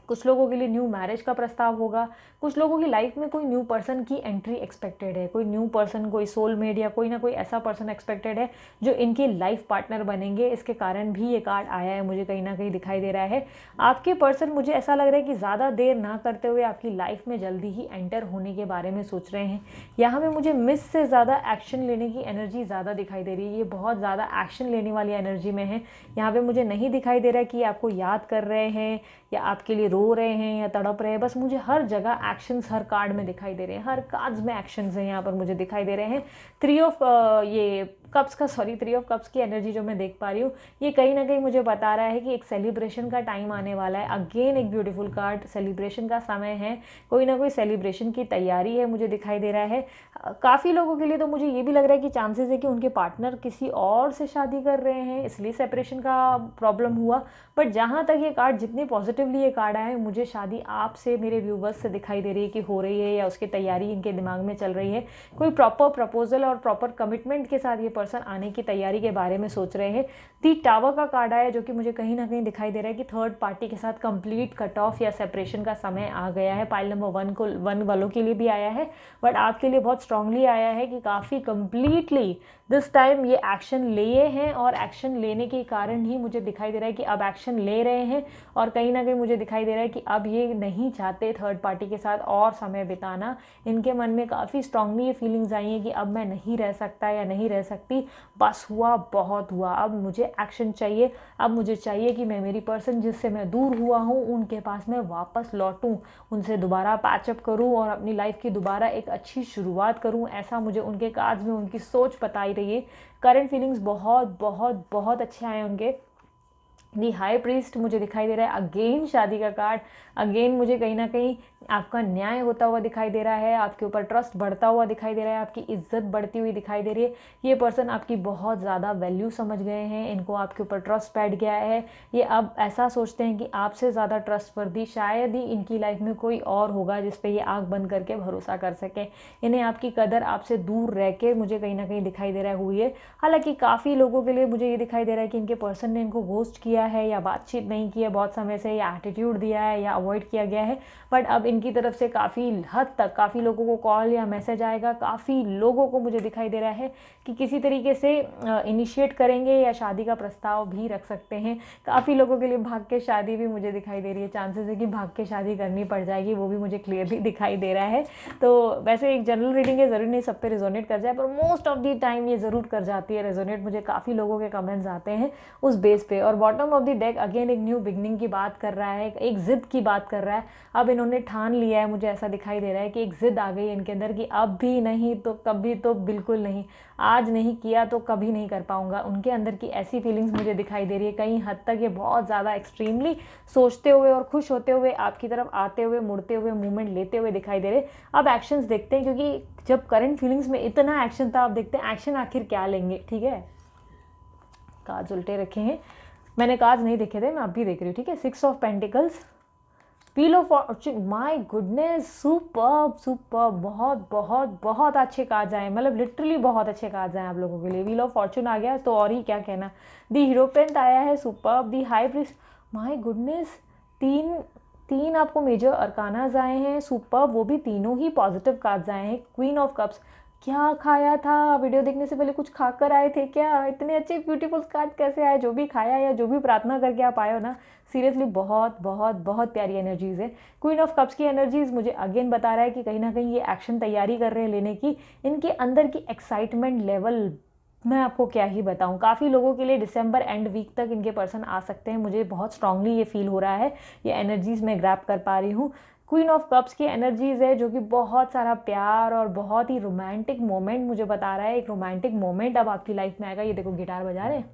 कुछ लोगों के लिए न्यू मैरिज का प्रस्ताव होगा, कुछ लोगों की लाइफ में कोई न्यू पर्सन की एंट्री एक्सपेक्टेड है, कोई न्यू पर्सन, कोई सोलमेट या कोई ना कोई ऐसा पर्सन एक्सपेक्टेड है जो इनके लाइफ पार्टनर बनेंगे। इसके कारण भी ये कार्ड आया है, मुझे कहीं ना कहीं दिखाई दे रहा है। आपके पर्सन, मुझे ऐसा लग रहा है कि ज़्यादा देर ना करते हुए आपकी लाइफ में जल्दी ही एंटर होने के बारे में सोच रहे हैं। यहाँ पर मुझे मिस से ज़्यादा एक्शन लेने की एनर्जी ज़्यादा दिखाई दे रही है, ये बहुत ज़्यादा एक्शन लेने वाली एनर्जी में है। यहाँ पर मुझे नहीं दिखाई दे रहा है कि आपको याद कर रहे हैं या आपके लिए रो रहे हैं या तड़प रहे हैं, बस मुझे हर जगह एक्शंस हर कार्ड में दिखाई दे रहे हैं, हर कार्ड्स में एक्शंस हैं यहाँ पर मुझे दिखाई दे रहे हैं। 3 ऑफ कप्स की एनर्जी जो मैं देख पा रही हूँ, ये कहीं ना कहीं मुझे बता रहा है कि एक सेलिब्रेशन का टाइम आने वाला है। अगेन एक ब्यूटीफुल कार्ड, सेलिब्रेशन का समय है, कोई ना कोई सेलिब्रेशन की तैयारी है, मुझे दिखाई दे रहा है। काफ़ी लोगों के लिए तो मुझे ये भी लग रहा है कि चांसेस है कि उनके पार्टनर किसी और से शादी कर रहे हैं, इसलिए सेपरेशन का प्रॉब्लम हुआ। बट जहाँ तक ये कार्ड, जितने पॉजिटिवली ये कार्ड आए, मुझे शादी आपसे, मेरे व्यूवर्स से दिखाई दे रही है कि हो रही है या उसकी तैयारी इनके दिमाग में चल रही है। कोई प्रॉपर प्रपोजल और प्रॉपर कमिटमेंट के साथ ये पर्सन आने की तैयारी के बारे में सोच रहे हैं। दी टावर का कार्ड आया, जो कि मुझे कहीं ना कहीं दिखाई दे रहा है कि थर्ड पार्टी के साथ कंप्लीट कट ऑफ या सेपरेशन का समय आ गया है। पाइल नंबर 1 वालों के लिए भी आया है, बट आपके लिए बहुत स्ट्रांगली आया है कि काफ़ी कंप्लीटली दिस टाइम ये एक्शन लिए हैं, और एक्शन लेने के कारण ही मुझे दिखाई दे रहा है कि अब एक्शन ले रहे हैं। और कहीं ना कहीं मुझे दिखाई दे रहा है कि अब ये नहीं चाहते थर्ड पार्टी के साथ और समय बिताना। इनके मन में काफ़ी स्ट्रांगली ये फीलिंग्स आई हैं कि अब मैं नहीं रह सकता या नहीं रह सकती, बस हुआ, बहुत हुआ, अब मुझे एक्शन चाहिए। अब मुझे चाहिए कि मैं मेरी पर्सन जिससे मैं दूर हुआ हूँ उनके पास मैं वापस लौटूँ, उनसे दोबारा पैचअप करूँ और अपनी लाइफ की दोबारा एक अच्छी शुरुआत करूँ। ऐसा मुझे उनके कार्ड्स में उनकी सोच बताई रही है। करंट फीलिंग्स बहुत बहुत बहुत अच्छे आए उनके। दी हाई प्रीस्ट मुझे दिखाई दे रहा है, अगेन शादी का कार्ड, अगेन मुझे कहीं ना कहीं आपका न्याय होता हुआ दिखाई दे रहा है, आपके ऊपर ट्रस्ट बढ़ता हुआ दिखाई दे रहा है, आपकी इज्जत बढ़ती हुई दिखाई दे रही है। ये पर्सन आपकी बहुत ज़्यादा वैल्यू समझ गए हैं, इनको आपके ऊपर ट्रस्ट बैठ गया है। ये अब ऐसा सोचते हैं कि आपसे ज़्यादा ट्रस्टवर्दी शायद ही इनकी लाइफ में कोई और होगा जिस पे ये आँख बंद करके भरोसा कर सके। इन्हें आपकी कदर आपसे दूर रह के मुझे कहीं ना कहीं दिखाई दे रहा है हुई है। हालांकि काफ़ी लोगों के लिए मुझे ये दिखाई दे रहा है कि इनके पर्सन ने इनको घोस्ट किया है या बातचीत नहीं की है बहुत समय से, या एटीट्यूड दिया है या अवॉइड किया गया है। बट अब इनकी तरफ से काफ़ी हद तक काफ़ी लोगों को कॉल या मैसेज आएगा, काफ़ी लोगों को मुझे दिखाई दे रहा है कि किसी तरीके से इनिशिएट करेंगे या शादी का प्रस्ताव भी रख सकते हैं। काफ़ी लोगों के लिए भाग के शादी भी मुझे दिखाई दे रही है, चांसेस है कि भाग के शादी करनी पड़ जाएगी, वो भी मुझे क्लियरली दिखाई दे रहा है। तो वैसे एक जनरल रीडिंग है, ज़रूरी नहीं सब पे रेजोनेट कर जाए, पर मोस्ट ऑफ द टाइम ये ज़रूर कर जाती है रेजोनेट। मुझे काफ़ी लोगों के कमेंट्स आते हैं उस बेस पे। और bottom of the deck again एक न्यू बिगनिंग की बात कर रहा है, एक जिद की बात कर रहा है। अब इन्होंने ठान लिया है, मुझे ऐसा दिखाई दे रहा है कि एक जिद आ गई है इनके अंदर कि अब भी नहीं तो कभी तो बिल्कुल नहीं, आज नहीं किया तो कभी नहीं कर पाऊंगा। उनके अंदर की ऐसी फीलिंग्स मुझे दिखाई दे रही है। कहीं हद तक ये बहुत ज़्यादा एक्सट्रीमली सोचते हुए और खुश होते हुए आपकी तरफ आते हुए, मुड़ते हुए, मूवमेंट लेते हुए दिखाई दे रहे। अब एक्शंस देखते हैं, क्योंकि जब करंट फीलिंग्स में इतना एक्शन था, अब देखते हैं एक्शन आखिर क्या लेंगे। ठीक है, कार्ड्स उल्टे रखे हैं, मैंने कार्ड्स नहीं देखे थे, मैं अब भी देख रही हूँ। ठीक है, 6 of pentacles, wheel of Fortune, my goodness, superb superb, बहुत बहुत बहुत अच्छे कार्ड्स आए, मतलब लिटरली बहुत अच्छे कार्ड्स आए आप लोगों के लिए। व्हील ऑफ फॉर्चून आ गया तो और ही क्या कहना। दी हीरोपेंट आया है, superb. The high priest, my goodness, तीन आपको मेजर अरकानाज आए हैं, सुपर्ब, वो भी तीनों ही पॉजिटिव कार्ड्स आए हैं। क्वीन ऑफ कप्स, क्या खाया था, वीडियो देखने से पहले कुछ खाकर आए थे क्या? इतने अच्छे ब्यूटीफुल कार्ड कैसे आए? जो भी खाया या जो भी प्रार्थना करके आप आए हो ना, सीरियसली बहुत बहुत बहुत प्यारी एनर्जीज है। क्वीन ऑफ कप्स की एनर्जीज मुझे अगेन बता रहा है कि कहीं ना कहीं ये एक्शन तैयारी कर रहे हैं लेने की। इनके अंदर की एक्साइटमेंट लेवल मैं आपको क्या ही बताऊं। काफ़ी लोगों के लिए दिसंबर एंड वीक तक इनके पर्सन आ सकते हैं, मुझे बहुत स्ट्रांगली ये फील हो रहा है। ये एनर्जीज मैं ग्रैब कर पा रही हूँ। क्वीन ऑफ कप्स की एनर्जीज है जो कि बहुत सारा प्यार और बहुत ही रोमांटिक मोमेंट मुझे बता रहा है। एक रोमांटिक मोमेंट अब आपकी लाइफ में आएगा। ये देखो गिटार बजा रहे हैं,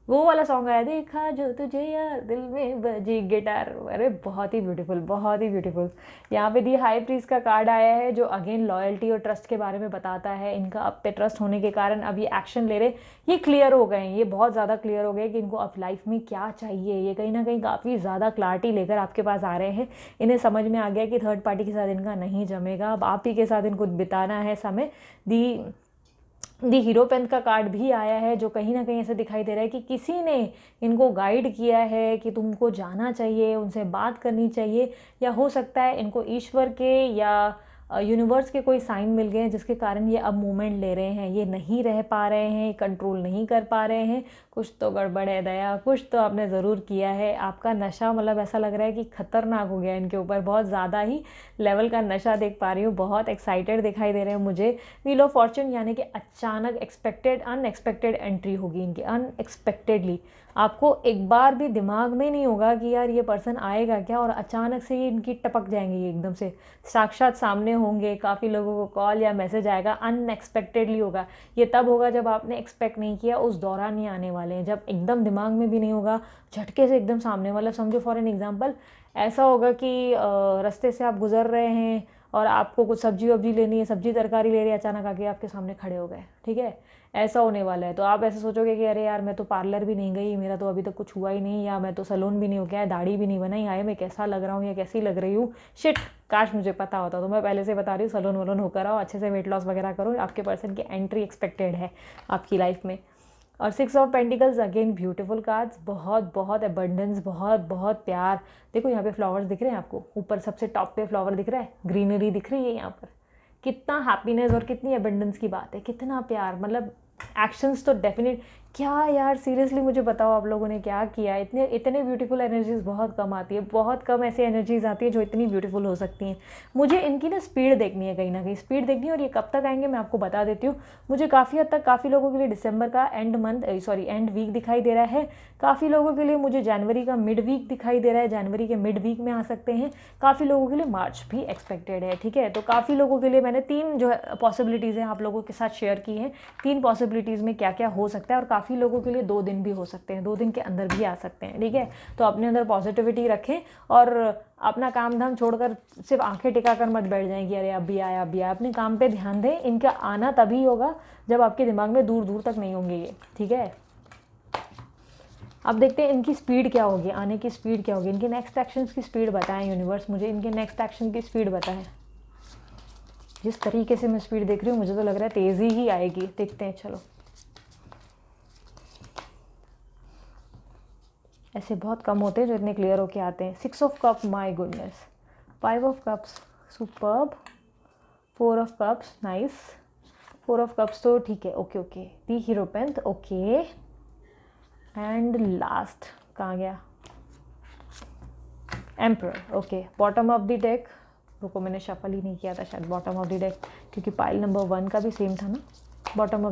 वो वाला सॉन्ग आया, देखा जो तुझे यार दिल में बजी गिटार। अरे बहुत ही ब्यूटीफुल, बहुत ही ब्यूटीफुल। यहाँ पे दी हाई प्रीस्ट का कार्ड आया है जो अगेन लॉयल्टी और ट्रस्ट के बारे में बताता है। इनका अब पे ट्रस्ट होने के कारण अब ये एक्शन ले रहे, ये क्लियर हो गए हैं, ये बहुत ज़्यादा क्लियर हो गए कि इनको अब लाइफ में क्या चाहिए। ये कहीं ना कहीं काफ़ी ज़्यादा क्लैरिटी लेकर आपके पास आ रहे हैं। इन्हें समझ में आ गया कि थर्ड पार्टी के साथ इनका नहीं जमेगा, अब आप ही के साथ इनको बिताना है समय। दी हीरोपेंट का कार्ड भी आया है जो कहीं ना कहीं ऐसे दिखाई दे रहा है कि किसी ने इनको गाइड किया है कि तुमको जाना चाहिए, उनसे बात करनी चाहिए, या हो सकता है इनको ईश्वर के या यूनिवर्स के कोई साइन मिल गए हैं जिसके कारण ये अब मूवमेंट ले रहे हैं। ये नहीं रह पा रहे हैं, कंट्रोल नहीं कर पा रहे हैं। कुछ तो गड़बड़ है दया, कुछ तो आपने ज़रूर किया है। आपका नशा मतलब ऐसा लग रहा है कि खतरनाक हो गया इनके ऊपर, बहुत ज़्यादा ही लेवल का नशा देख पा रही हूँ। बहुत एक्साइटेड दिखाई दे रहे हैं मुझे। व्हील ऑफ फॉर्चून यानी कि अचानक एक्सपेक्टेड अनएक्सपेक्टेड एंट्री होगी इनकी, अनएक्सपेक्टेडली। आपको एक बार भी दिमाग में नहीं होगा कि यार ये पर्सन आएगा क्या, और अचानक से ही इनकी टपक जाएंगे, ये एकदम से साक्षात सामने होंगे। काफ़ी लोगों को कॉल या मैसेज आएगा, अनएक्सपेक्टेडली होगा। ये तब होगा जब आपने एक्सपेक्ट नहीं किया, उस दौरान ही आने वाले हैं। जब एकदम दिमाग में भी नहीं होगा, झटके से एकदम सामने वाला। समझो फॉर एन एग्जांपल ऐसा होगा कि रास्ते से आप गुजर रहे हैं और आपको कुछ सब्जी वब्जी लेनी है, सब्जी तरकारी ले रही है, अचानक आके आपके सामने खड़े हो गए। ठीक है, ऐसा होने वाला है। तो आप ऐसे सोचोगे कि अरे यार मैं तो पार्लर भी नहीं गई, मेरा तो अभी तक कुछ हुआ ही नहीं, या मैं तो सैलून भी नहीं हो गया, दाढ़ी भी नहीं बनाई, आए मैं कैसा लग रहा हूँ या कैसी लग रही हूँ। शिट, काश मुझे पता होता। तो मैं पहले से बता रही हूँ, सैलून वैलून होकर आओ, अच्छे से वेट लॉस वगैरह करो। आपके पर्सन की एंट्री एक्सपेक्टेड है आपकी लाइफ में। और 6 of pentacles again beautiful cards, बहुत बहुत एबंडेंस, बहुत बहुत प्यार। देखो यहाँ पे फ्लावर्स दिख रहे हैं आपको, ऊपर सबसे टॉप पे फ्लावर दिख रहा है, ग्रीनरी दिख रही है यहाँ पर। कितना हैप्पीनेस और कितनी एबंडेंस की बात है, कितना प्यार, मतलब एक्शंस तो डेफिनेट। क्या यार सीरियसली मुझे बताओ आप लोगों ने क्या किया। इतने ब्यूटीफुल एनर्जीज बहुत कम आती है, बहुत कम ऐसी एनर्जीज आती है जो इतनी ब्यूटीफुल हो सकती हैं। मुझे इनकी ना स्पीड देखनी है, कहीं ना कहीं स्पीड देखनी है। और ये कब तक आएंगे मैं आपको बता देती हूँ। मुझे काफ़ी हद तक काफ़ी लोगों के लिए दिसंबर का एंड वीक दिखाई दे रहा है। काफ़ी लोगों के लिए मुझे जनवरी का मिड वीक दिखाई दे रहा है, जनवरी के मिड वीक में आ सकते हैं। काफ़ी लोगों के लिए मार्च भी एक्सपेक्टेड है। ठीक है, तो काफ़ी लोगों के लिए मैंने 3 जो है पॉसिबिलिटीज़ हैं आप लोगों के साथ शेयर की हैं। 3 पॉसिबिलिटीज़ में क्या क्या हो सकता है, और काफ़ी काफ़ी लोगों के लिए 2 दिन भी हो सकते हैं, 2 दिन के अंदर भी आ सकते हैं, ठीक है। तो अपने अंदर पॉजिटिविटी रखें और अपना काम धाम छोड़कर सिर्फ आंखें टिका कर मत बैठ जाएं कि अरे अब भी आया अब भी आया। अपने काम पे ध्यान दें। इनका आना तभी होगा जब आपके दिमाग में दूर दूर तक नहीं होंगे ये, ठीक है। अब देखते हैं इनकी स्पीड क्या होगी, आने की स्पीड क्या होगी, इनके नेक्स्ट एक्शंस की स्पीड बताएं यूनिवर्स, मुझे इनके नेक्स्ट एक्शन की स्पीड बताएं। जिस तरीके से मैं स्पीड देख रही हूँ मुझे तो लग रहा है तेज़ी ही आएगी, देखते हैं। चलो, ऐसे बहुत कम होते हैं जो इतने क्लियर होके आते हैं। 6 of cup, my goodness. 5 of cups, superb. 4 of cups, nice. 4 of cups तो ठीक है, okay okay. The hierophant, okay. And last कहाँ गया, emperor, okay. Bottom of the deck, रुको मैंने शफल ही नहीं किया था शायद बॉटम ऑफ द डेक, क्योंकि पाइल नंबर 1 का भी सेम था ना। Bottom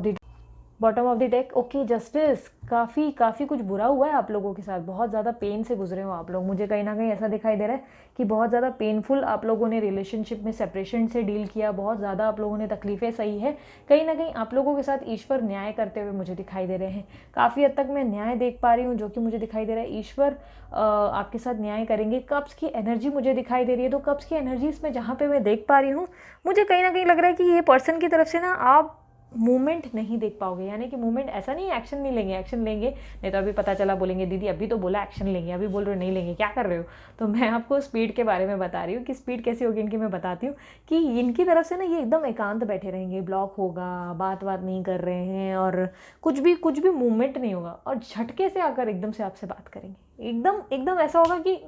of the deck, okay. Justice, काफ़ी कुछ बुरा हुआ है आप लोगों के साथ, बहुत ज़्यादा पेन से गुजरे हो आप लोग। मुझे कहीं ना कहीं ऐसा दिखाई दे रहा है कि बहुत ज़्यादा पेनफुल आप लोगों ने रिलेशनशिप में सेपरेशन से डील किया, बहुत ज़्यादा आप लोगों ने तकलीफ़ें सही है। कहीं ना कहीं आप लोगों के साथ ईश्वर न्याय करते हुए मुझे दिखाई दे रहे हैं। काफ़ी हद तक मैं न्याय देख पा रही हूँ, जो कि मुझे दिखाई दे रहा है ईश्वर आपके साथ न्याय करेंगे। कप्स की एनर्जी मुझे दिखाई दे रही है, तो कप्स की एनर्जीज में जहाँ पे मैं देख पा रही हूँ, मुझे कहीं ना कहीं लग रहा है कि ये पर्सन की तरफ से ना आप मूवमेंट नहीं देख पाओगे। यानी कि मूवमेंट ऐसा नहीं है एक्शन नहीं लेंगे, एक्शन लेंगे, नहीं तो अभी पता चला बोलेंगे दीदी अभी तो बोला एक्शन लेंगे, अभी बोल रहे हो नहीं लेंगे, क्या कर रहे हो। तो मैं आपको स्पीड के बारे में बता रही हूँ कि स्पीड कैसी होगी इनकी, मैं बताती हूँ कि इनकी तरफ से ना ये एकदम एकांत बैठे रहेंगे, ब्लॉक होगा, बात नहीं कर रहे हैं और कुछ भी मूवमेंट नहीं होगा, और झटके से आकर एकदम से आपसे बात करेंगे। एकदम ऐसा होगा कि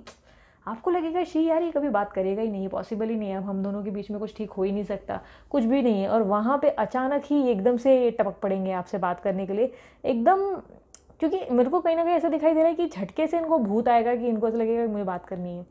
आपको लगेगा शी यार ये कभी बात करेगा ही नहीं, पॉसिबल ही नहीं है, अब हम दोनों के बीच में कुछ ठीक हो ही नहीं सकता, कुछ भी नहीं है। और वहाँ पे अचानक ही एकदम से टपक पड़ेंगे आपसे बात करने के लिए एकदम, क्योंकि मेरे को कहीं ना कहीं ऐसा दिखाई दे रहा है कि झटके से इनको भूत आएगा कि इनको ऐसा लगेगा कि मुझे बात करनी है।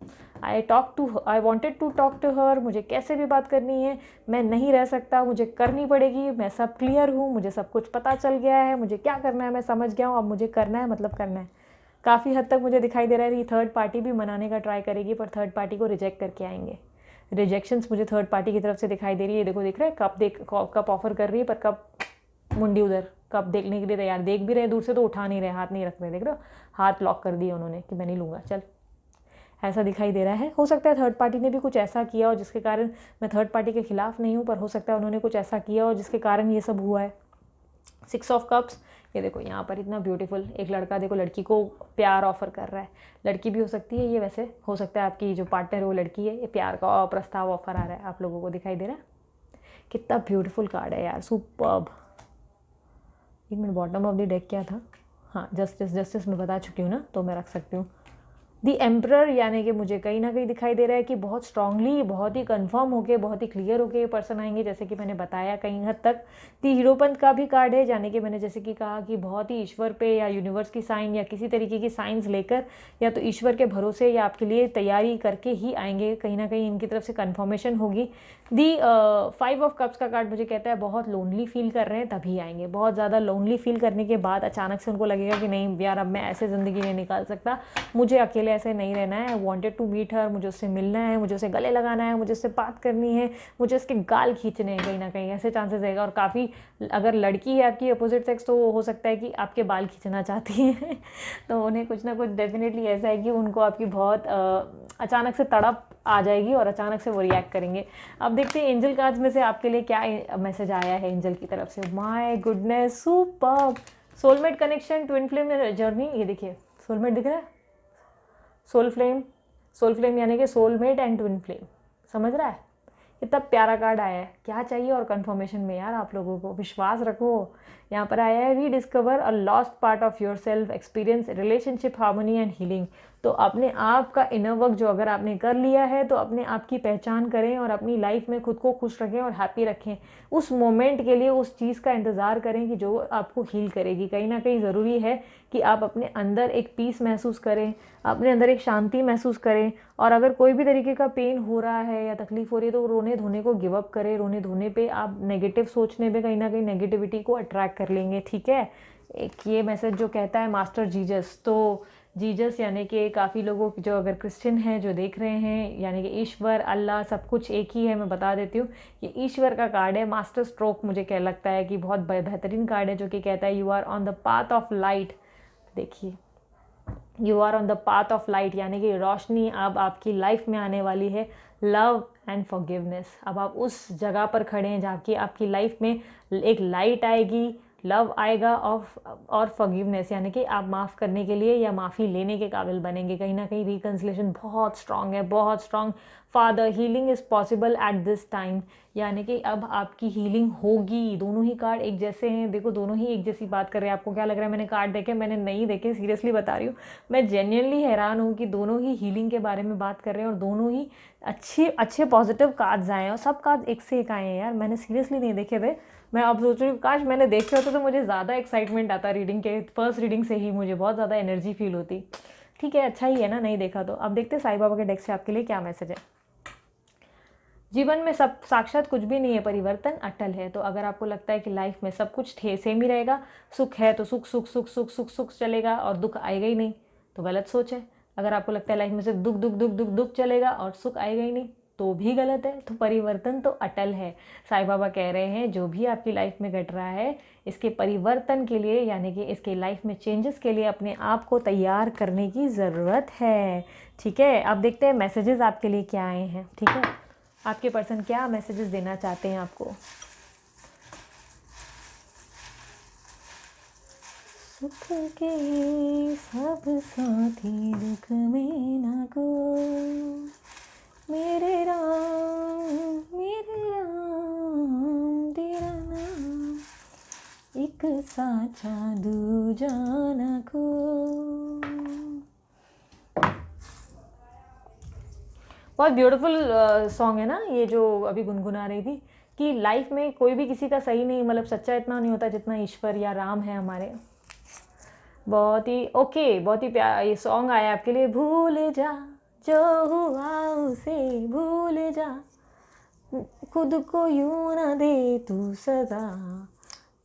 I wanted to talk to her, मुझे कैसे भी बात करनी है, मैं नहीं रह सकता, मुझे करनी पड़ेगी, मैं सब क्लियर हूँ, मुझे सब कुछ पता चल गया है, मुझे क्या करना है मैं समझ गया हूँ, अब मुझे करना है मतलब करना है। काफ़ी हद तक मुझे दिखाई दे रहा है कि थर्ड पार्टी भी मनाने का ट्राई करेगी, पर थर्ड पार्टी को रिजेक्ट करके आएंगे। रिजेक्शंस मुझे थर्ड पार्टी की तरफ से दिखाई दे रही है। देखो दिख रहा है कप ऑफर कर रही है, पर कप मुंडी उधर, कप देखने के लिए तैयार, देख भी रहे दूर से तो उठा नहीं रहे, हाथ नहीं रख रहे, देख रहे हो, हाथ लॉक कर दिए उन्होंने कि मैं नहीं लूँगा, चल, ऐसा दिखाई दे रहा है। हो सकता है थर्ड पार्टी ने भी कुछ ऐसा किया हो जिसके कारण, मैं थर्ड पार्टी के खिलाफ नहीं हूँ, पर हो सकता है उन्होंने कुछ ऐसा किया हो जिसके कारण ये सब हुआ है। 6 ऑफ कप्स, ये देखो यहाँ पर इतना ब्यूटीफुल एक लड़का, देखो लड़की को प्यार ऑफर कर रहा है, लड़की भी हो सकती है ये, वैसे हो सकता है आपकी जो पार्टनर है वो लड़की है, ये प्यार का प्रस्ताव ऑफर आ रहा है आप लोगों को, दिखाई दे रहा है। कितना ब्यूटीफुल कार्ड है यार, सुपर्ब। एक minute, bottom of the deck क्या था, हाँ जस्टिस मैं बता चुकी हूँ ना, तो मैं रख सकती हूँ। दी एम्परर, यानी कि मुझे कहीं ना कहीं दिखाई दे रहा है कि बहुत स्ट्रांगली, बहुत ही कंफर्म होके, बहुत ही क्लियर होके ये पर्सन आएंगे, जैसे कि मैंने बताया कहीं हद तक। दी हीरोपंथ का भी कार्ड है, यानी कि मैंने जैसे कि कहा कि बहुत ही ईश्वर पे या यूनिवर्स की साइन या किसी तरीके की साइंस लेकर, या तो ईश्वर के भरोसे या आपके लिए तैयारी करके ही आएंगे, कहीं ना कहीं इनकी तरफ से कन्फर्मेशन होगी। दी 5 ऑफ कप्स का कार्ड मुझे कहता है बहुत लोनली फील कर रहे हैं तभी आएंगे, बहुत ज़्यादा लोनली फील करने के बाद अचानक से उनको लगेगा कि नहीं यार अब मैं ऐसे ज़िंदगी नहीं निकाल सकता, मुझे अकेले ऐसे नहीं रहना है, I wanted to meet her, मुझे उससे मिलना है, मुझे उससे गले लगाना है, मुझे उससे बात करनी है, मुझे उसके गाल खींचने हैं, कहीं ना कहीं ऐसे चांसेस रहेगा। और काफ़ी, अगर लड़की है आपकी अपोजिट सेक्स, तो हो सकता है कि आपके बाल खींचना चाहती है तो उन्हें कुछ ना कुछ डेफिनेटली ऐसा है कि उनको आपकी बहुत अचानक से तड़प आ जाएगी और अचानक से वो रिएक्ट करेंगे। अब देखते हैं एंजल कार्ड्स में से आपके लिए क्या मैसेज आया है एंजल की तरफ से। My goodness, superb. Soulmate connection, twin flame journey, ये देखिए सोलमेट दिख रहा है, सोल फ्लेम यानी कि सोलमेट एंड ट्विन फ्लेम, समझ रहा है, इतना प्यारा कार्ड आया है। क्या चाहिए और कंफर्मेशन में यार आप लोगों को, विश्वास रखो। यहाँ पर आया है rediscover a lost part of your self, experience relationship harmony and healing. तो अपने आप का इनर वर्क जो अगर आपने कर लिया है, तो अपने आप की पहचान करें और अपनी लाइफ में खुद को खुश रखें और हैप्पी रखें। उस मोमेंट के लिए उस चीज़ का इंतज़ार करें कि जो आपको हील करेगी। कहीं ना कहीं ज़रूरी है कि आप अपने अंदर एक पीस महसूस करें, अपने अंदर एक शांति महसूस करें, और अगर कोई भी तरीके का पेन हो रहा है या तकलीफ हो रही है तो रोने धोने को गिव अप करें। रोने धोने पे आप नेगेटिव सोचने पे कहीं ना कहीं नेगेटिविटी को अट्रैक्ट कर लेंगे, ठीक है। एक ये मैसेज जो कहता है मास्टर जीजस, तो जीसस यानी कि काफ़ी लोगों जो अगर क्रिश्चियन हैं जो देख रहे हैं, यानी कि ईश्वर अल्लाह सब कुछ एक ही है। मैं बता देती हूँ, ये ईश्वर का कार्ड है। मास्टर स्ट्रोक मुझे क्या लगता है कि बहुत बेहतरीन कार्ड है, जो कि कहता है you are on the path of light. देखिए, you are on the path of light, यानी कि रोशनी अब आपकी लाइफ में आने वाली है। लव एंड फॉरगिवनेस, अब आप उस जगह पर खड़े हैं जहाँ की आपकी लाइफ में एक लाइट आएगी, लव आएगा और फॉरगिवनेस, यानी कि आप माफ़ करने के लिए या माफ़ी लेने के काबिल बनेंगे। कहीं ना कहीं रिकन्सिलेशन बहुत स्ट्रांग है, बहुत strong. Father, healing is possible at this time, यानी कि अब आपकी हीलिंग होगी। दोनों ही कार्ड एक जैसे हैं, देखो दोनों ही एक जैसी बात कर रहे हैं। आपको क्या लग रहा है मैंने कार्ड देखे? मैंने नहीं देखे, सीरियसली बता रही हूँ। मैं जेन्युइनली हैरान हूँ कि दोनों ही हीलिंग के बारे में बात कर रहे हैं और दोनों ही अच्छे पॉजिटिव कार्ड्स आए हैं, और सब कार्ड एक से एक आए हैं यार। मैंने सीरियसली नहीं देखे थे। मैं अब सोच रही हूँ काश मैंने देखे होते तो मुझे ज़्यादा एक्साइटमेंट आता रीडिंग के। फर्स्ट रीडिंग से ही मुझे बहुत ज़्यादा एनर्जी फील होती। ठीक है, अच्छा ही है ना, नहीं देखा तो। अब देखते हैं साईं बाबा के डेक से आपके लिए क्या मैसेज है। जीवन में सब साक्षात कुछ भी नहीं है, परिवर्तन अटल है। तो अगर आपको लगता है कि लाइफ में सब कुछ सेम ही रहेगा, सुख है तो सुख सुख सुख सुख सुख सुख चलेगा और दुख आएगा ही नहीं, तो गलत सोच है। अगर आपको लगता है लाइफ में सिर्फ दुख दुख दुख दुख दुख चलेगा और सुख आएगा ही नहीं, तो भी गलत है। तो परिवर्तन तो अटल है। साईं बाबा कह रहे हैं जो भी आपकी लाइफ में घट रहा है, इसके परिवर्तन के लिए, यानी कि इसके लाइफ में चेंजेस के लिए अपने आप को तैयार करने की ज़रूरत है। ठीक है, अब देखते हैं मैसेजेस आपके लिए क्या आए हैं। ठीक है, आपके पर्सन क्या मैसेजेस देना चाहते हैं आपको। सुख के सब साथी दुख में ना को, मेरे राम तेरा नाम, एक साचा दूजा ना को। बहुत ब्यूटीफुल सॉन्ग है ना ये, जो अभी गुनगुना रही थी कि लाइफ में कोई भी किसी का सही नहीं, मतलब सच्चा इतना नहीं होता जितना ईश्वर या राम है हमारे। बहुत ही ओके, बहुत ही प्यारा ये सॉन्ग आया आपके लिए। भूल जा जो हुआ उसे भूल जा, खुद को यूं ना दे तू सजा,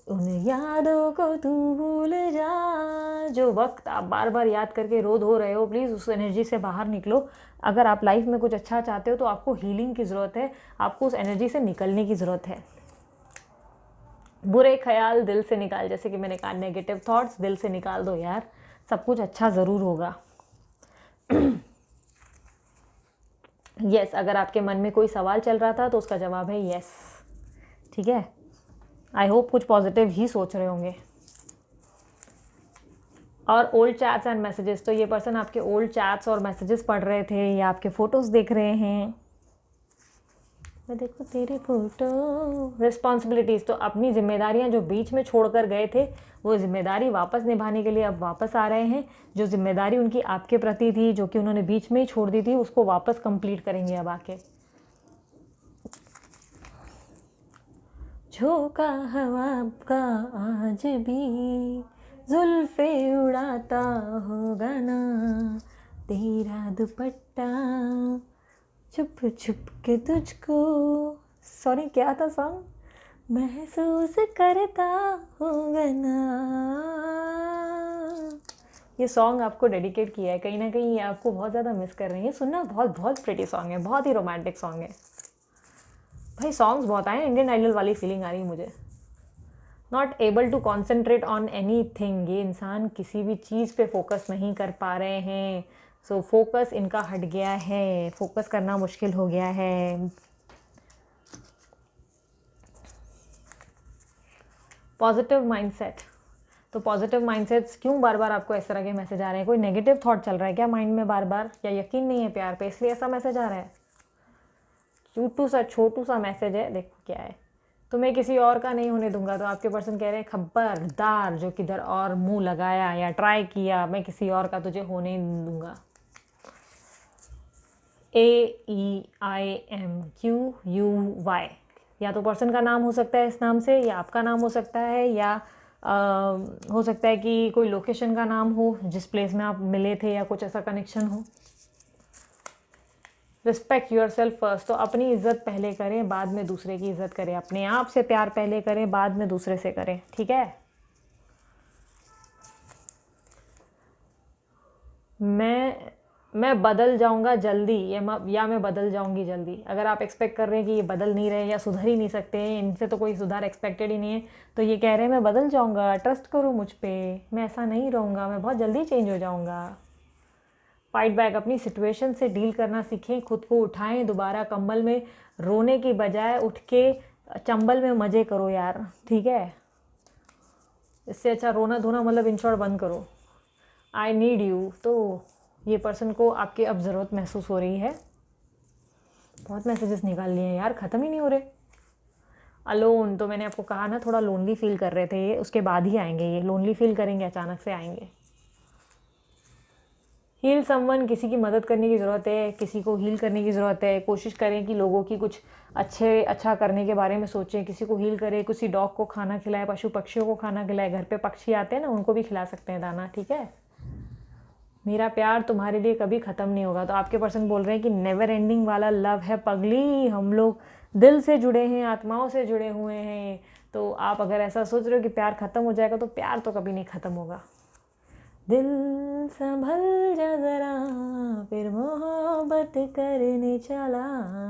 उन यादों को तू भूल जा। जो वक्त आप बार बार याद करके रो धो रहे हो, प्लीज़ उस एनर्जी से बाहर निकलो। अगर आप लाइफ में कुछ अच्छा चाहते हो तो आपको हीलिंग की ज़रूरत है, आपको उस एनर्जी से निकलने की ज़रूरत है। बुरे ख्याल दिल से निकाल, जैसे कि मैंने कहा नेगेटिव थॉट्स दिल से निकाल दो यार, सब कुछ अच्छा ज़रूर होगा। यस, अगर आपके मन में कोई सवाल चल रहा था तो उसका जवाब है यस। ठीक है, आई होप कुछ पॉजिटिव ही सोच रहे होंगे। और ओल्ड चैट्स एंड मैसेजेस, तो ये पर्सन आपके ओल्ड चैट्स और मैसेजेस पढ़ रहे थे या आपके फ़ोटोज़ देख रहे हैं। मैं देखो तेरी फ़ोटो। रिस्पॉन्सिबिलिटीज़, तो अपनी जिम्मेदारियां जो बीच में छोड़कर गए थे, वो जिम्मेदारी वापस निभाने के लिए अब वापस आ रहे हैं। जो जिम्मेदारी उनकी आपके प्रति थी, जो कि उन्होंने बीच में ही छोड़ दी थी, उसको वापस कंप्लीट करेंगे अब आके। झोंका हवा का आज भी जुल्फे उड़ाता होगा ना, तेरा दुपट्टा छुप छुप के तुझको, सॉरी क्या था सॉन्ग, महसूस करता होगा ना। ये सॉन्ग आपको डेडिकेट किया है, कहीं ना कहीं ये आपको बहुत ज़्यादा मिस कर रही है। सुनना, बहुत बहुत प्रिटी सॉन्ग है, बहुत ही रोमांटिक सॉन्ग है भाई। सॉन्ग्स बहुत आए, इंडियन आइडल वाली फीलिंग आ रही है मुझे। Not able to concentrate on anything, ये इंसान किसी भी चीज़ पे फोकस नहीं कर पा रहे हैं। सो फोकस इनका हट गया है, फोकस करना मुश्किल हो गया है। पॉजिटिव माइंडसेट, तो पॉजिटिव माइंडसेट्स क्यों बार बार आपको इस तरह के मैसेज आ रहे हैं? कोई नेगेटिव थॉट चल रहा है क्या माइंड में बार बार, या यकीन नहीं है प्यार पे इसलिए ऐसा मैसेज आ रहा है? छोटू सा मैसेज है, देखो क्या है। तुम्हें किसी और का नहीं होने दूंगा, तो आपके पर्सन कह रहे हैं खबरदार जो किधर और मुंह लगाया या ट्राई किया, मैं किसी और का तुझे होने नहीं दूंगा। AEIMQUY, या तो पर्सन का नाम हो सकता है इस नाम से, या आपका नाम हो सकता है, या हो सकता है कि कोई लोकेशन का नाम हो जिस प्लेस में आप मिले थे, या कुछ ऐसा कनेक्शन हो। रिस्पेक्ट योर सेल्फ फर्स्ट, तो अपनी इज्जत पहले करें, बाद में दूसरे की इज्जत करें। अपने आप से प्यार पहले करें, बाद में दूसरे से करें। ठीक है, मैं बदल जाऊंगा जल्दी या मैं बदल जाऊंगी जल्दी। अगर आप एक्सपेक्ट कर रहे हैं कि ये बदल नहीं रहे या सुधर ही नहीं सकते हैं, इनसे तो कोई सुधार एक्सपेक्टेड ही नहीं है, तो ये कह रहे हैं मैं बदल जाऊंगा, ट्रस्ट करो मुझ पे, मैं ऐसा नहीं रहूँगा, मैं बहुत जल्दी चेंज हो जाऊँगा। फाइट बैक, अपनी सिचुएशन से डील करना सीखें, खुद को उठाएं दोबारा, कंबल में रोने की बजाय उठ के चंबल में मज़े करो यार, ठीक है। इससे अच्छा रोना धोना मतलब इन शॉर्ट बंद करो। आई नीड यू, तो ये पर्सन को आपकी अब ज़रूरत महसूस हो रही है। बहुत मैसेजेस निकाल लिए हैं यार, ख़त्म ही नहीं हो रहे। अलोन, तो मैंने आपको कहा ना थोड़ा लोनली फील कर रहे थे ये, उसके बाद ही आएंगे ये, लोनली फील करेंगे अचानक से आएंगे। हील समवन, किसी की मदद करने की ज़रूरत है, किसी को हील करने की ज़रूरत है। कोशिश करें कि लोगों की कुछ अच्छा करने के बारे में सोचें, किसी को हील करें, किसी डॉग को खाना खिलाए, पशु पक्षियों को खाना खिलाए, घर पे पक्षी आते हैं ना उनको भी खिला सकते हैं दाना, ठीक है। मेरा प्यार तुम्हारे लिए कभी ख़त्म नहीं होगा, तो आपके पर्सन बोल रहे हैं कि नेवर एंडिंग वाला लव है पगली, हम लोग दिल से जुड़े हैं, आत्माओं से जुड़े हुए हैं। तो आप अगर ऐसा सोच रहे हो कि प्यार ख़त्म हो जाएगा, तो प्यार तो कभी नहीं ख़त्म होगा। दिल संभल जा ज़रा, फिर मोहब्बत करने चला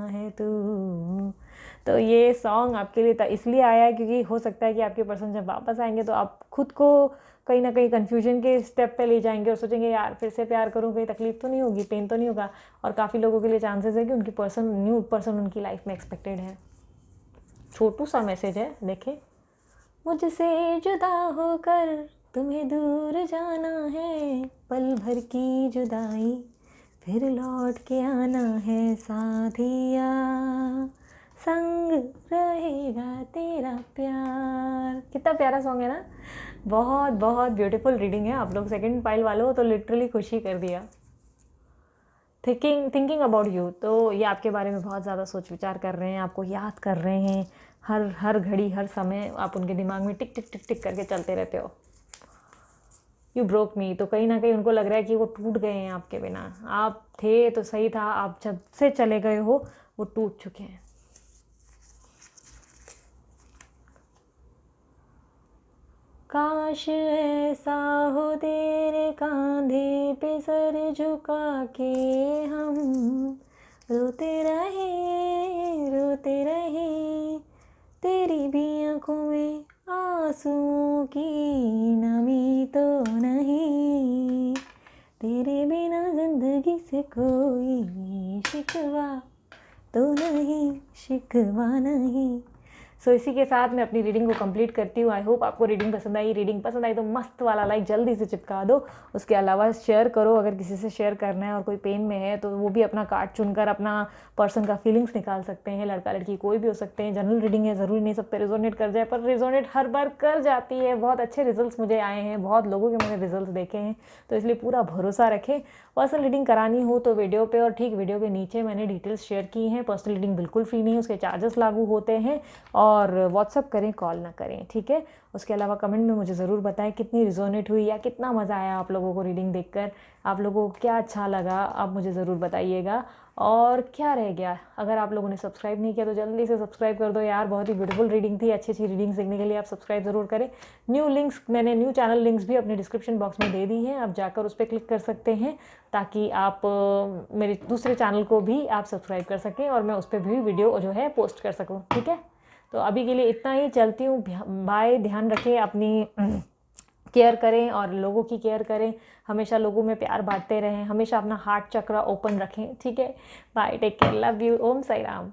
है तू। तो ये सॉन्ग आपके लिए इसलिए आया है क्योंकि हो सकता है कि आपके पर्सन जब वापस आएंगे तो आप खुद को कहीं ना कहीं कन्फ्यूजन के स्टेप पे ले जाएंगे और सोचेंगे यार फिर से प्यार करूँ, कहीं तकलीफ तो नहीं होगी, पेन तो नहीं होगा। और काफ़ी लोगों के लिए चांसेस है कि उनकी न्यू पर्सन उनकी लाइफ में एक्सपेक्टेड है। छोटू सा मैसेज है, देखें। मुझसे जुदा होकर तुम्हें दूर जाना है, पल भर की जुदाई फिर लौट के आना है, साथिया संग रहेगा तेरा प्यार। कितना प्यारा सॉन्ग है ना, बहुत बहुत ब्यूटीफुल रीडिंग है। आप लोग सेकंड पाइल वालों तो लिटरली खुशी कर दिया। थिंकिंग अबाउट यू, तो ये आपके बारे में बहुत ज़्यादा सोच विचार कर रहे हैं, आपको याद कर रहे हैं, हर घड़ी हर समय आप उनके दिमाग में टिक टिक टिक टिक करके चलते रहते हो। यू ब्रोक मी, तो कहीं ना कहीं उनको लग रहा है कि वो टूट गए हैं आपके बिना। आप थे तो सही था, आप जब से चले गए हो वो टूट चुके हैं। काश ऐसा हो तेरे कांधे पे सर झुका के हम रोते रहे, तेरी भी आंखों में आंसुओं की नमी तो नहीं, तेरे बिना जिंदगी से कोई शिकवा तो नहीं, शिकवा नहीं। सो इसी के साथ मैं अपनी रीडिंग को कंप्लीट करती हूँ। आई होप आपको रीडिंग पसंद आई। रीडिंग पसंद आई तो मस्त वाला लाइक जल्दी से चिपका दो। उसके अलावा शेयर करो, अगर किसी से शेयर करना है और कोई पेन में है तो वो भी अपना कार्ड चुनकर अपना पर्सन का फीलिंग्स निकाल सकते हैं। लड़का लड़की कोई भी हो सकते हैं। जनरल रीडिंग है, ज़रूरी नहीं सब पे रिजोनेट कर जाए, पर रिजोनेट हर बार कर जाती है। बहुत अच्छे रिजल्ट्स मुझे आए हैं, बहुत लोगों के मैंने रिजल्ट्स देखे हैं, तो इसलिए पूरा भरोसा रखें। पर्सनल रीडिंग करानी हो तो वीडियो पे और ठीक वीडियो के नीचे मैंने डिटेल्स शेयर की हैं। पर्सनल रीडिंग बिल्कुल फ्री नहीं है, उसके चार्जेस लागू होते हैं। और व्हाट्सअप करें, कॉल ना करें, ठीक है। उसके अलावा कमेंट में मुझे ज़रूर बताएं कितनी रिजोनेट हुई या कितना मज़ा आया आप लोगों को रीडिंग देखकर, आप लोगों को क्या अच्छा लगा, आप मुझे ज़रूर बताइएगा। और क्या रह गया, अगर आप लोगों ने सब्सक्राइब नहीं किया तो जल्दी से सब्सक्राइब कर दो यार। बहुत ही ब्यूटीफुल रीडिंग थी, अच्छी अच्छी रीडिंग्स देखने के लिए आप सब्सक्राइब ज़रूर करें। मैंने न्यू चैनल लिंक्स भी अपने डिस्क्रिप्शन बॉक्स में दे दी हैं, आप जाकर उस पर क्लिक कर सकते हैं ताकि आप मेरे दूसरे चैनल को भी आप सब्सक्राइब कर सकें और मैं उस पर भी वीडियो जो है पोस्ट कर सकूँ, ठीक है। तो अभी के लिए इतना ही, चलती हूँ, बाय। ध्यान रखें, अपनी केयर करें और लोगों की केयर करें, हमेशा लोगों में प्यार बांटते रहें, हमेशा अपना हार्ट चक्र ओपन रखें, ठीक है। Bye, take care, love you, Om Sai Ram.